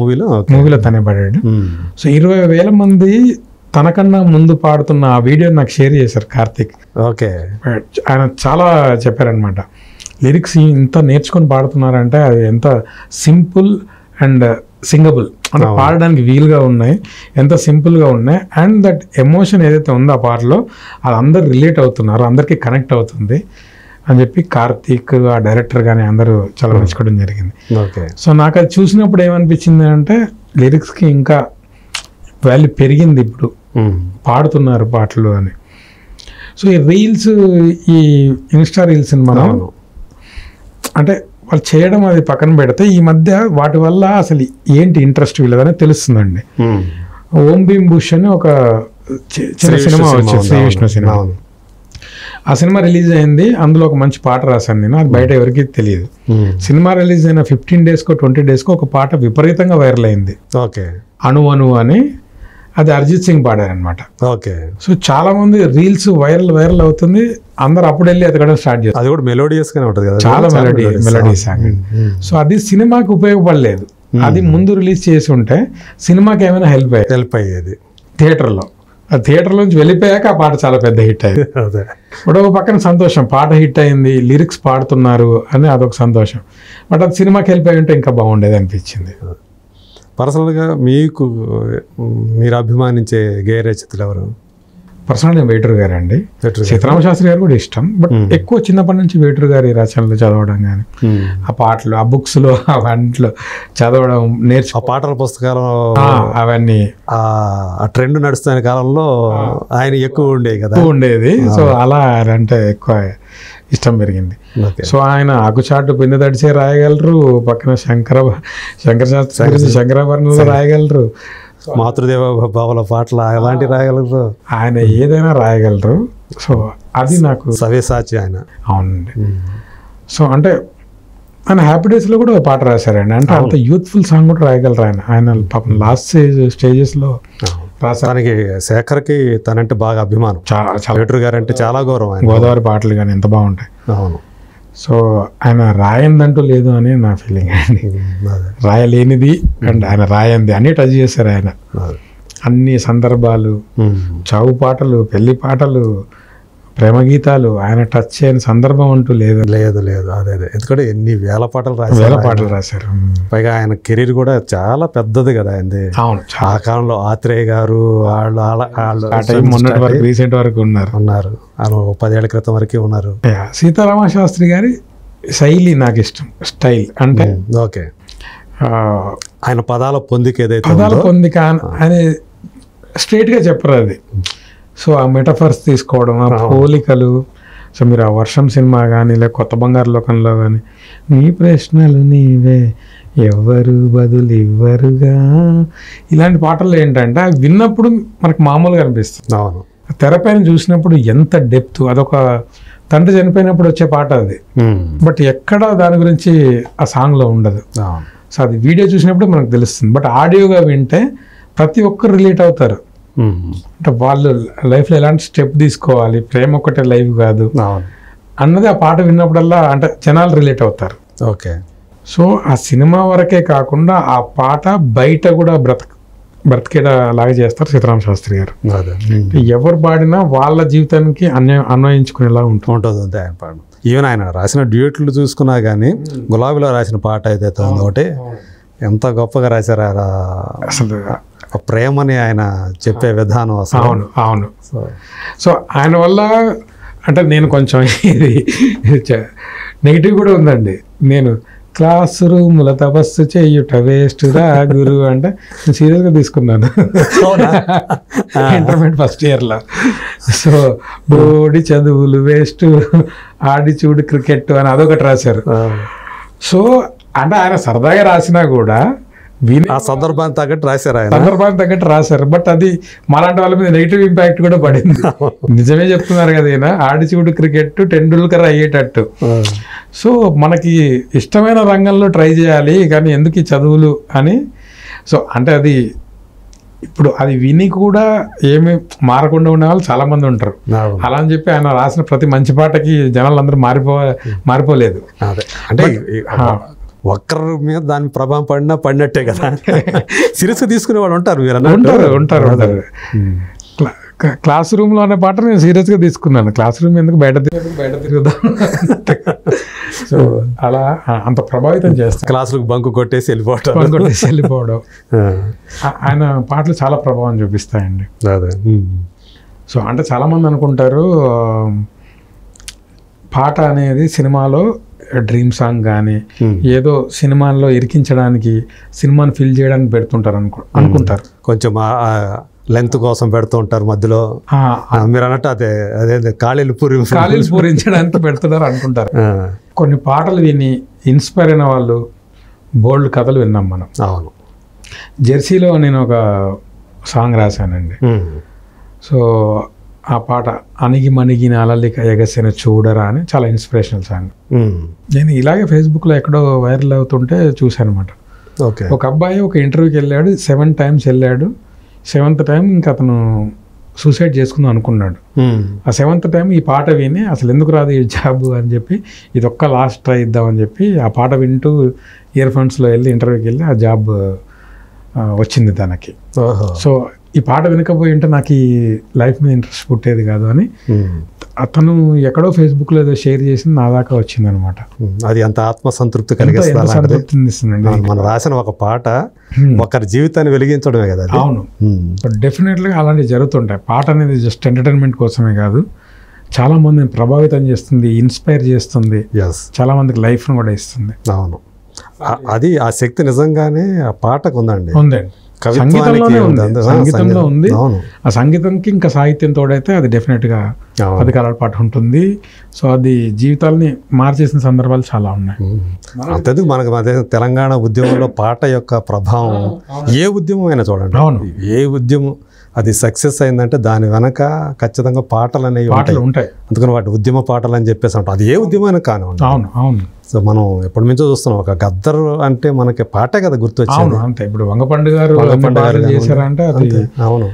మూవీలో తనే పాడాడు. సో 20,000 మంది తనకన్నా ముందు పాడుతున్న ఆ వీడియో నాకు షేర్ చేశారు కార్తిక్. ఓకే. ఆయన చాలా చెప్పారనమాట, లిరిక్స్ ఇంత నేర్చుకొని పాడుతున్నారంటే అది ఎంత సింపుల్ అండ్ సింగబుల్, అంటే పాడడానికి వీలుగా ఉన్నాయి, ఎంత సింపుల్గా ఉన్నాయి, అండ్ దట్ ఎమోషన్ ఏదైతే ఉందో ఆ పాటలో అది అందరు రిలేట్ అవుతున్నారు, అందరికీ కనెక్ట్ అవుతుంది అని చెప్పి కార్తీక్, ఆ డైరెక్టర్ కానీ అందరూ చాలా మెచ్చుకోవడం జరిగింది. సో నాకు అది చూసినప్పుడు ఏమనిపించింది అంటే లిరిక్స్కి ఇంకా వాల్యూ పెరిగింది, ఇప్పుడు పాడుతున్నారు పాటలు అని. సో ఈ రీల్స్, ఈ ఇన్స్టా రీల్స్ మనం అంటే వాళ్ళు చేయడం అది పక్కన పెడితే, ఈ మధ్య వాటి వల్ల అసలు ఏంటి ఇంట్రెస్ట్ వీళ్ళదని తెలుస్తుందండి. ఓం భీమ్ బుష్ అని ఒక చిన్న సినిమా వచ్చింది, శ్రీ విష్ణు సినిమా. ఆ సినిమా రిలీజ్ అయింది, అందులో ఒక మంచి పాట రాశాను నేను, అది బయట ఎవరికి తెలియదు. సినిమా రిలీజ్ అయిన 15 డేస్కో 20 డేస్కో ఒక పాట విపరీతంగా వైరల్ అయింది. ఓకే. అణు అణు అని, అది అరిజిత్ సింగ్ పాడారనమాట. ఓకే. సో చాలా మంది రీల్స్ వైరల్ అవుతుంది, అందరు అప్పుడు వెళ్ళి ఎతకడం స్టార్ట్ చేస్తారు. అది కూడా మెలోడియస్ గానే ఉంటుంది కదా, చాలా మెలోడీ సాంగ్. సో అది సినిమాకి ఉపయోగపడలేదు, అది ముందు రిలీజ్ చేసి ఉంటే సినిమాకి ఏమైనా హెల్ప్ అయ్యేది థియేటర్లో. ఆ థియేటర్ నుంచి వెళ్ళిపోయాక ఆ పాట చాలా పెద్ద హిట్ అయింది. బట్ ఒక పక్కన సంతోషం, పాట హిట్ అయింది, లిరిక్స్ పాడుతున్నారు అని అదొక సంతోషం. బట్ అది సినిమాకి హెల్ప్ అయి ఉంటే ఇంకా బాగుండేది అనిపించింది. పర్సనల్గా మీరు అభిమానించే గేయ రచయితలు ఎవరు? పర్సనల్గా వేటూరు గారు అండి, సీతారామ శాస్త్రి గారు కూడా ఇష్టం, బట్ ఎక్కువ చిన్నప్పటి నుంచి వేటూరు గారి రచనలు చదవడం కానీ, ఆ పాటలు, ఆ బుక్స్లో, అవన్నిట్లో చదవడం, ఆ పాటల పుస్తకాలు అవన్నీ ఆ ట్రెండ్ నడుస్తున్న కాలంలో ఆయన ఎక్కువ ఉండేది. సో అలా అంటే ఎక్కువ ఇష్టం పెరిగింది. సో ఆయన ఆకుచాటు పిండి తడిచే రాయగలరు, పక్కన శంకరాభరణంలో రాయగలరు, మాతృదేవ భావాల పాటలు అలాంటి రాయగలరు, ఆయన ఏదైనా రాయగలరు. సో అది నాకు సవ్యసాచి ఆయన. అవునండి. సో అంటే ఆయన హ్యాపీ డేస్లో కూడా పాట రాశారండి, అంటే అంత యూత్ఫుల్ సాంగ్ కూడా రాయగలరు ఆయన పాపం లాస్ట్ స్టేజెస్లో రాసానికి. శేఖర్కి తనంటే బాగా అభిమానం, వేటూరు గారు అంటే చాలా గౌరవం. గోదావరి పాటలు కానీ ఎంత బాగుంటాయి. అవును. సో ఆయన రాయందంటూ లేదు అని నా ఫీలింగ్ అండి, రాయలేనిది అండ్ ఆయన రాయంది అన్నీ టచ్ చేశారు ఆయన. అన్ని సందర్భాలు, చావు పాటలు, పెళ్లి పాటలు, ప్రేమ గీతాలు, ఆయన టచ్ చేయని సందర్భం అంటూ లేదు. అదే ఎందుకంటే ఎన్ని వేల పాటలు రాశారు. పైగా ఆయన కెరీర్ కూడా చాలా పెద్దది కదా ఆయనది. అవును. ఆ కాలంలో ఆత్రేయ గారు మొన్నటి వరకు, రీసెంట్ వరకు ఉన్నారు 10 ఏళ్ల క్రితం వరకు ఉన్నారు. సీతారామ శాస్త్రి గారి శైలి నాకు ఇష్టం, స్టైల్ అంటే. ఓకే. ఆయన పదాల పొందిక ఏదైతే ఆయన స్ట్రైట్ గా చెప్పరు అది. సో ఆ మెటఫర్స్ తీసుకోవడం, ఆ పోలికలు. సో మీరు ఆ వర్షం సినిమా కానీ, లేక కొత్త బంగారు లోకంలో కానీ, నీ ప్రశ్నలు నీవే ఎవరు బదులు ఇవ్వరుగా, ఇలాంటి పాటలు ఏంటంటే అవి విన్నప్పుడు మనకు మామూలుగా అనిపిస్తుంది. అవును. తెరపైన చూసినప్పుడు ఎంత డెప్త్. అదొక తండ్రి చనిపోయినప్పుడు వచ్చే పాట అది, బట్ ఎక్కడ దాని గురించి ఆ సాంగ్లో ఉండదు. సో అది వీడియో చూసినప్పుడు మనకు తెలుస్తుంది. బట్ ఆడియోగా వింటే ప్రతి ఒక్కరు రిలేట్ అవుతారు. అంటే వాళ్ళు లైఫ్లో ఎలాంటి స్టెప్ తీసుకోవాలి, ప్రేమ ఒక్కటే లైఫ్ కాదు అన్నది ఆ పాట విన్నప్పుడల్లా అంటే జనాలు రిలేట్ అవుతారు. ఓకే. సో ఆ సినిమా వరకే కాకుండా ఆ పాట బయట కూడా బ్రతికేలాగా చేస్తారు సీతారామ శాస్త్రి గారు. ఎవరు పాడినా వాళ్ళ జీవితానికి అన్వయించుకునేలా ఉంటుంది. ఈవెన్ ఆయన రాసిన డ్యూట్లు చూసుకున్నా కానీ గులాబీలో రాసిన పాట ఏదైతే ఉందో ఒకటి ఎంత గొప్పగా రాశారు. అసలు ప్రేమని ఆయన చెప్పే విధానం అసలు. అవును. సో ఆయన వల్ల అంటే నేను కొంచెం ఇది నెగిటివ్ కూడా ఉందండి. నేను క్లాస్ రూముల తపస్సు చెయ్యుట వేస్ట్ రా గురు అంటే నేను సీరియస్గా తీసుకున్నాను ఇంటర్మీడియట్ ఫస్ట్ ఇయర్లో. సో బోడి చదువులు వేస్ట్, ఆడి చూడు క్రికెట్ అని అదొకటి రాశారు. సో అంటే ఆయన సరదాగా రాసినా కూడా ఆ సందర్భాన్ని తగ్గట్టు రాశారు. బట్ అది మాలాంటి వాళ్ళ మీద నెగిటివ్ ఇంపాక్ట్ కూడా పడింది. నిజమే చెప్తున్నారు కదా ఈయన, ఆడిచూడు క్రికెట్ టెండూల్కర్ అయ్యేటట్టు. సో మనకి ఇష్టమైన రంగంలో ట్రై చేయాలి కానీ ఎందుకు ఈ చదువులు అని. సో అంటే అది ఇప్పుడు అది విని కూడా ఏమి మారకుండా ఉండే వాళ్ళు చాలా మంది ఉంటారు. అలా అని చెప్పి ఆయన రాసిన ప్రతి మంచి పాటకి జనాలందరూ మారిపోలేదు. అంటే ఒక్కరి మీద దాని ప్రభావం పడినట్టే కదా. సీరియస్గా తీసుకునే వాళ్ళు ఉంటారు. క్లాస్ రూమ్ లో అనే పాట నేను సీరియస్గా తీసుకున్నాను. క్లాస్ రూమ్ ఎందుకు బయట తిరుగుదాం. సో అలా అంత ప్రభావితం చేస్తాను. క్లాస్ రూమ్ బంకు కొట్టేసి వెళ్ళిపోవడం. ఆయన పాటలు చాలా ప్రభావం చూపిస్తాయండి. సో అంటే చాలా మంది అనుకుంటారు పాట అనేది సినిమాలో డ్రీమ్ సాంగ్ కానీ ఏదో సినిమాల్లో ఇరికించడానికి, సినిమాని ఫిల్ చేయడానికి పెడుతుంటారు అనుకుంటారు. కొంచెం లెంత్ కోసం పెడుతూ ఉంటారు మధ్యలో. మీరు అన్నట్టు అదే ఖాళీలు పూరించడానికి పెడుతున్నారు అనుకుంటారు. కొన్ని పాటలు విని ఇన్స్పైర్ అయిన వాళ్ళు బోల్డ్ కథలు విన్నాం మనం. అవును. జెర్సీలో నేను ఒక సాంగ్ రాశానండి. సో ఆ పాట అణిగి మణిగిన అలలిక ఎగసిన చూడరా అని చాలా ఇన్స్పిరేషనల్ సాంగ్. నేను ఇలాగే ఫేస్బుక్లో ఎక్కడో వైరల్ అవుతుంటే చూశాను అనమాట. ఒక అబ్బాయి ఒక ఇంటర్వ్యూకి వెళ్ళాడు, 7 times వెళ్ళాడు. 7th time ఇంకా అతను సూసైడ్ చేసుకుందాం అనుకున్నాడు. ఆ 7th time ఈ పాట విని అసలు ఎందుకు రాదు ఈ జాబ్ అని చెప్పి ఇది ఒక్క లాస్ట్ ట్రై ఇద్దామని చెప్పి ఆ పాట వింటూ ఇయర్ ఫోన్స్లో వెళ్ళి ఇంటర్వ్యూకి వెళ్ళి ఆ జాబ్ వచ్చింది తనకి. సో ఈ పాట వినకపోయి ఉంటే నాకు ఈ లైఫ్ మీద ఇంట్రెస్ట్ పుట్టేది కాదు అని అతను ఎక్కడో ఫేస్బుక్లో ఏదో షేర్ చేసి నా దాకా వచ్చింది అనమాట. అది అంత ఆత్మసంతృప్తి కలిగిస్తుంది. మనం రాసిన ఒక పాట ఒకరి జీవితాన్ని వెలిగించడమే కదా. అవును. డెఫినెట్గా అలాంటివి జరుగుతుంటాయి. పాట అనేది జస్ట్ ఎంటర్టైన్మెంట్ కోసమే కాదు, చాలా మందిని ప్రభావితం చేస్తుంది, ఇన్స్పైర్ చేస్తుంది, చాలా మందికి లైఫ్ను కూడా ఇస్తుంది. అవును. అది ఆ శక్తి నిజంగానే ఆ పాటకు ఉందండి. సంగీతంలో ఉంది. ఆ సంగీతంకి ఇంకా సాహిత్యం తోడైతే అది డెఫినెట్గా 10 కాలాల పాటు ఉంటుంది. సో అది జీవితాలని మార్చేసిన సందర్భాలు చాలా ఉన్నాయి. అంతేందుకు మనకు తెలంగాణ ఉద్యమంలో పాట యొక్క ప్రభావం ఏ ఉద్యమం అయినా చూడండి. అవును. ఏ ఉద్యమం అది సక్సెస్ అయిందంటే దాని వెనక ఖచ్చితంగా పాటలు అనేవి ఉంటాయి. అందుకని వాటి ఉద్యమ పాటలు అని చెప్పేసి ఉంటాం. అది ఏ ఉద్యమైనా కానివ్వండి. అవును. సో మనం ఎప్పటి నుంచో చూస్తున్నాం. ఒక గద్దర్ అంటే మనకి పాటే కదా గుర్తొచ్చింది. అంతే. ఇప్పుడు వంగపండు గారు చేశారంటే అది. అవును.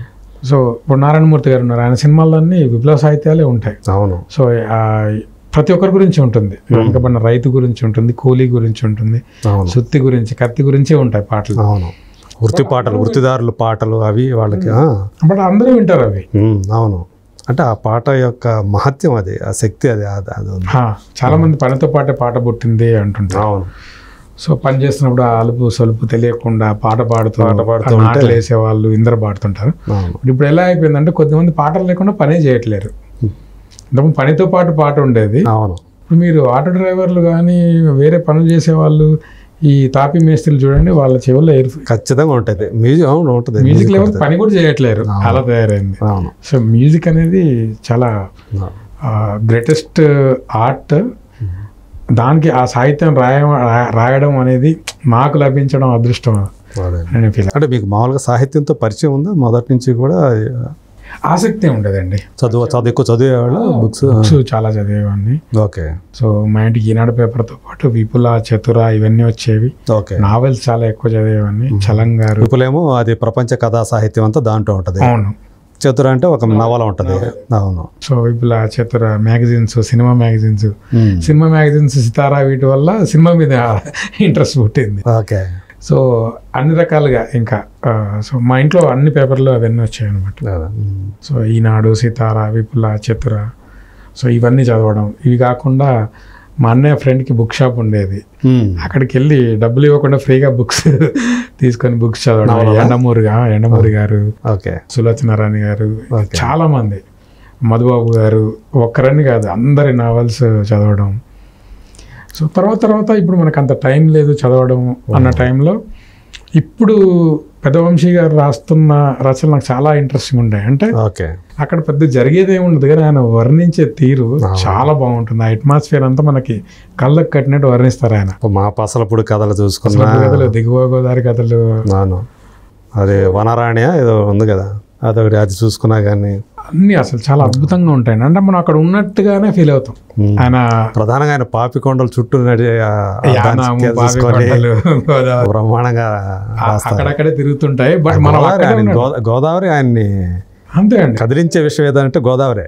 సో ఇప్పుడు నారాయణమూర్తి గారు ఉన్నారు, ఆయన సినిమాలన్నీ విప్లవ సాహిత్యాలే ఉంటాయి. అవును. సో ప్రతి ఒక్కరి గురించి ఉంటుంది. వెనకబడిన రైతు గురించి ఉంటుంది, కూలీ గురించి ఉంటుంది, సుత్తి గురించి, కత్తి గురించే ఉంటాయి పాటలు. అవును. వృత్తి పాటలు, వృత్తిదారుల పాటలు అవి వాళ్ళకి. బట్ అందరూ వింటారు అవి. అవును. అంటే ఆ పాట యొక్క మహత్యం అది, ఆ శక్తి అది. చాలా మంది పనితో పాటే పాట పుట్టింది అంటుంటారు. అవును. సో పని చేస్తున్నప్పుడు అలుపు సొలుపు తెలియకుండా పాట పాడుతూ వేసేవాళ్ళు ఇందరు పాడుతుంటారు. ఇప్పుడు ఎలా అయిపోయిందంటే కొద్దిమంది పాటలు లేకుండా పనే చేయట్లేరు. ఇంతకుముందు పనితో పాటు పాట ఉండేది. అవును. ఇప్పుడు మీరు ఆటో డ్రైవర్లు కానీ వేరే పనులు చేసేవాళ్ళు, ఈ తాపీ మేస్త్రీలు చూడండి, వాళ్ళ చెవుల్లో ఖచ్చితంగా ఉంటుంది మ్యూజిక్. అవును, ఉంటుంది. మ్యూజిక్ లేకపోతే పని కూడా చేయట్లేరు, అలా తయారైంది. సో మ్యూజిక్ అనేది చాలా గ్రేటెస్ట్ ఆర్ట్. దానికి ఆ సాహిత్యం రాయడం అనేది నాకు లభించడం అదృష్టం. అంటే మీకు మామూలుగా సాహిత్యంతో పరిచయం ఉందా మొదటి నుంచి కూడా? ఆసక్తి ఉండదండి. చదువు ఎక్కువ చదివేవాళ్ళు బుక్స్ చాలా చదివేవాడిని. ఓకే. సో మా ఇంటికి ఈనాడు పేపర్తో పాటు విపుల, చతుర ఇవన్నీ వచ్చేవి. ఓకే. నావెల్స్ చాలా ఎక్కువ చదివేవాడిని. చలంగారు. విపులేమో అది ప్రపంచ కథా సాహిత్యం అంతా దాంట్లో ఉంటుంది. అవును. చతుర అంటే ఒక నవల ఉంటుంది. అవును. సో విపుల, చతుర మ్యాగజైన్స్, సినిమా మ్యాగజైన్స్ సితారా వీటి వల్ల సినిమా మీద ఇంట్రెస్ట్ పుట్టింది. ఓకే. సో అన్ని రకాలుగా ఇంకా సో మా ఇంట్లో అన్ని పేపర్లు అవన్నీ వచ్చాయి అనమాట. సో ఈనాడు, సితారా, విపుల, చతుర, సో ఇవన్నీ చదవడం. ఇవి కాకుండా మా అన్నయ్య ఫ్రెండ్కి బుక్ షాప్ ఉండేది. అక్కడికి వెళ్ళి డబ్బులు ఇవ్వకుండా ఫ్రీగా బుక్స్ తీసుకొని బుక్స్ చదవడం. ఎండమూరి గారు, సులోచన రాణి గారు, చాలా మంది, మధుబాబు గారు, ఒక్కరని కాదు అందరి నావెల్స్ చదవడం. సో తర్వాత ఇప్పుడు మనకు అంత టైం లేదు చదవడం అన్న టైంలో ఇప్పుడు పెద్దవంశీ గారు రాస్తున్న రచనలు నాకు చాలా ఇంట్రెస్టింగ్ ఉంటాయి. అంటే అక్కడ పెద్ద జరిగేది ఏముండదు కానీ ఆయన వర్ణించే తీరు చాలా బాగుంటుంది. ఆ అట్మాస్ఫియర్ అంతా మనకి కళ్ళకు కట్టినట్టు వర్ణిస్తారు ఆయన. మా పసలపూడి కథలు చూసుకున్న కథలు, దిగువ గోదావరి కథలు, అది వనరాణి ఏదో ఉంది కదా, అదొకటి, అది చూసుకున్నా కానీ అన్ని అసలు చాలా అద్భుతంగా ఉంటాయి. అంటే మనం అక్కడ ఉన్నట్టుగానే ఫీల్ అవుతాం. ఆయన ప్రధానంగా ఆయన పాపికొండల చుట్టూ బ్రహ్మాండంగా అక్కడక్కడే తిరుగుతుంటాయి. బట్ మన గోదావరి ఆయన్ని అంతే అండి. కదిలించే విషయం ఏదంటే Godavari.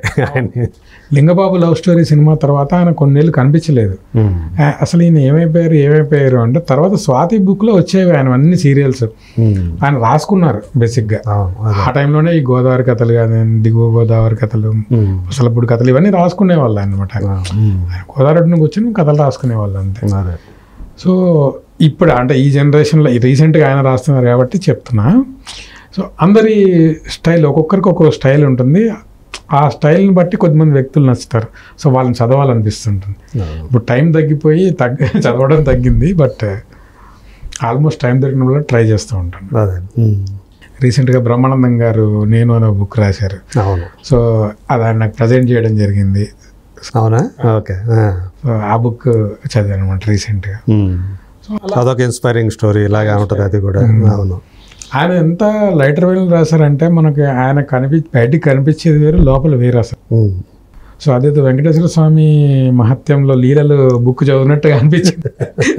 Lingababu love story cinema తర్వాత ఆయన కొన్నేళ్ళు కనిపించలేదు. అసలు ఈయన ఏమైపోయారు అంటే తర్వాత స్వాతి బుక్ లో వచ్చేవి ఆయన అన్ని సీరియల్స్ ఆయన రాసుకున్నారు బేసిక్ గా. ఆ టైంలోనే ఈ గోదావరి కథలు కానీ, దిగువ గోదావరి కథలు, అసలప్పుడు కథలు ఇవన్నీ రాసుకునే వాళ్ళు అనమాట. గోదావరి నుంచి వచ్చి కథలు రాసుకునే వాళ్ళు అంతే. సో ఇప్పుడు అంటే ఈ జనరేషన్లో రీసెంట్గా ఆయన రాస్తున్నారు కాబట్టి చెప్తున్నా. సో అందరి స్టైల్, ఒక్కొక్కరికి ఒక్కొక్క స్టైల్ ఉంటుంది. ఆ స్టైల్ని బట్టి కొద్దిమంది వ్యక్తులు నచ్చుతారు. సో వాళ్ళని చదవాలనిపిస్తుంటుంది. ఇప్పుడు టైం తగ్గిపోయి చదవడం తగ్గింది. బట్ ఆల్మోస్ట్ టైం దొరికినప్పుడు ట్రై చేస్తూ ఉంటాను. రీసెంట్గా బ్రహ్మానందం గారు నేను అనే బుక్ రాశారు. సో అది ఆయన నాకు ప్రజెంట్ చేయడం జరిగింది. అవునా? ఓకే. సో ఆ బుక్ చదివాను అనమాట రీసెంట్గా. సో అదొక ఇన్స్పైరింగ్ స్టోరీ ఇలాగా ఉంటుంది అది కూడా. అవును. ఆయన ఎంత లైటర్ వేలు రాశారంటే మనకి ఆయన బయటికి కనిపించేది వేరు, లోపల వేరు అసలు. సో అదేదో వెంకటేశ్వర స్వామి మహత్యంలో లీలలు బుక్ చదివినట్టుగా అనిపించింది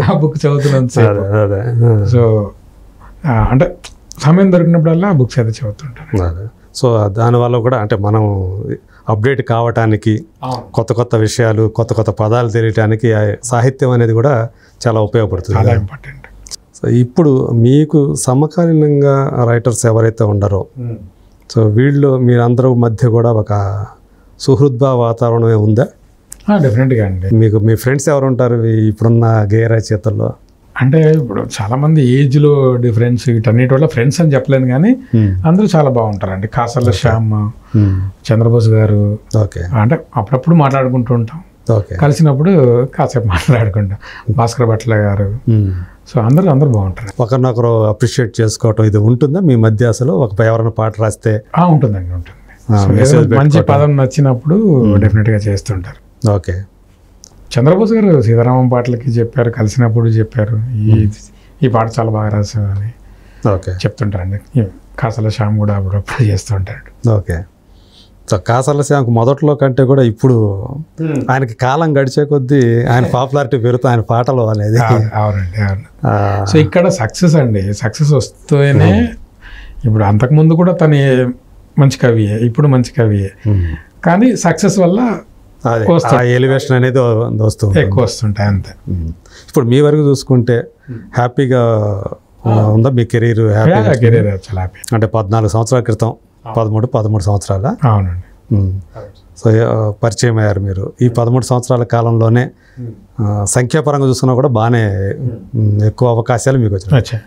ఆ బుక్ చదువుతున్నాను. సో అంటే సమయం దొరికినప్పుడల్లా ఆ బుక్స్ అయితే చదువుతుంటాను. సో దానివల్ల కూడా అంటే మనం అప్డేట్ కావటానికి, కొత్త కొత్త విషయాలు, కొత్త కొత్త పదాలు తెలియటానికి సాహిత్యం అనేది కూడా చాలా ఉపయోగపడుతుంది. చాలా ఇంపార్టెంట్. సో ఇప్పుడు మీకు సమకాలీనంగా రైటర్స్ ఎవరైతే ఉండరో, సో వీళ్ళు మీరందరూ మధ్య కూడా ఒక సుహృద్భావ వాతావరణమే ఉందా? డెఫినెట్గా అండి. మీకు మీ ఫ్రెండ్స్ ఎవరు ఉంటారు ఇప్పుడున్న గేయ రచయితల్లో? అంటే ఇప్పుడు చాలా మంది ఏజ్లో డిఫరెన్స్ వీటన్నిటి వల్ల ఫ్రెండ్స్ అని చెప్పలేను కానీ అందరూ చాలా బాగుంటారండి. కాసర్ల శ్యామ్, చంద్రబోస్ గారు, అంటే అప్పుడప్పుడు మాట్లాడుకుంటూ ఉంటాం. కలిసినప్పుడు కాసేపు మాట్లాడుకుంటాం. భాస్కర్ భట్ల గారు, సో అందరూ బాగుంటారు. ఒకరినొకరు అప్రిషియేట్ చేసుకోవటం ఇది ఉంటుందా మీ మధ్య? అసలు ఎవరైనా పాట రాస్తే ఉంటుందండి, ఉంటుంది. మంచి పదం నచ్చినప్పుడు డెఫినెట్గా చేస్తుంటారు. ఓకే. చంద్రబోస్ గారు సీతారామం పాటలకి చెప్పారు, కలిసినప్పుడు చెప్పారు ఈ పాట చాలా బాగా రాశారు అని చెప్తుంటారండి. కాసల శ్యామ్ కూడా అప్పుడప్పుడు చేస్తుంటాడు. ఓకే. సో కాసర్ల శ్యామ్కి మొదట్లో కంటే కూడా ఇప్పుడు ఆయనకి కాలం గడిచే కొద్దీ ఆయన పాపులారిటీ పెరుగుతుంది ఆయన పాటలు అనేది. అవునండి, అవును. సో ఇక్కడ సక్సెస్ అండి, సక్సెస్ వస్తూనే ఇప్పుడు అంతకుముందు కూడా తను మంచి కవియే, ఇప్పుడు మంచి కవియే, కానీ సక్సెస్ వల్ల ఎలివేషన్ అనేది ఎక్కువ వస్తుంటాయి అంతే. ఇప్పుడు మీ వరకు చూసుకుంటే హ్యాపీగా ఉందా మీ కెరీర్? కెరీర్ చాలా హ్యాపీ. అంటే 14 సంవత్సరాల క్రితం 13 సంవత్సరాల అవునండి. సో పరిచయం అయ్యారు మీరు. ఈ 13 సంవత్సరాల కాలంలోనే సంఖ్యాపరంగా చూసుకున్నా కూడా బాగానే ఎక్కువ అవకాశాలు మీకు వచ్చాయి.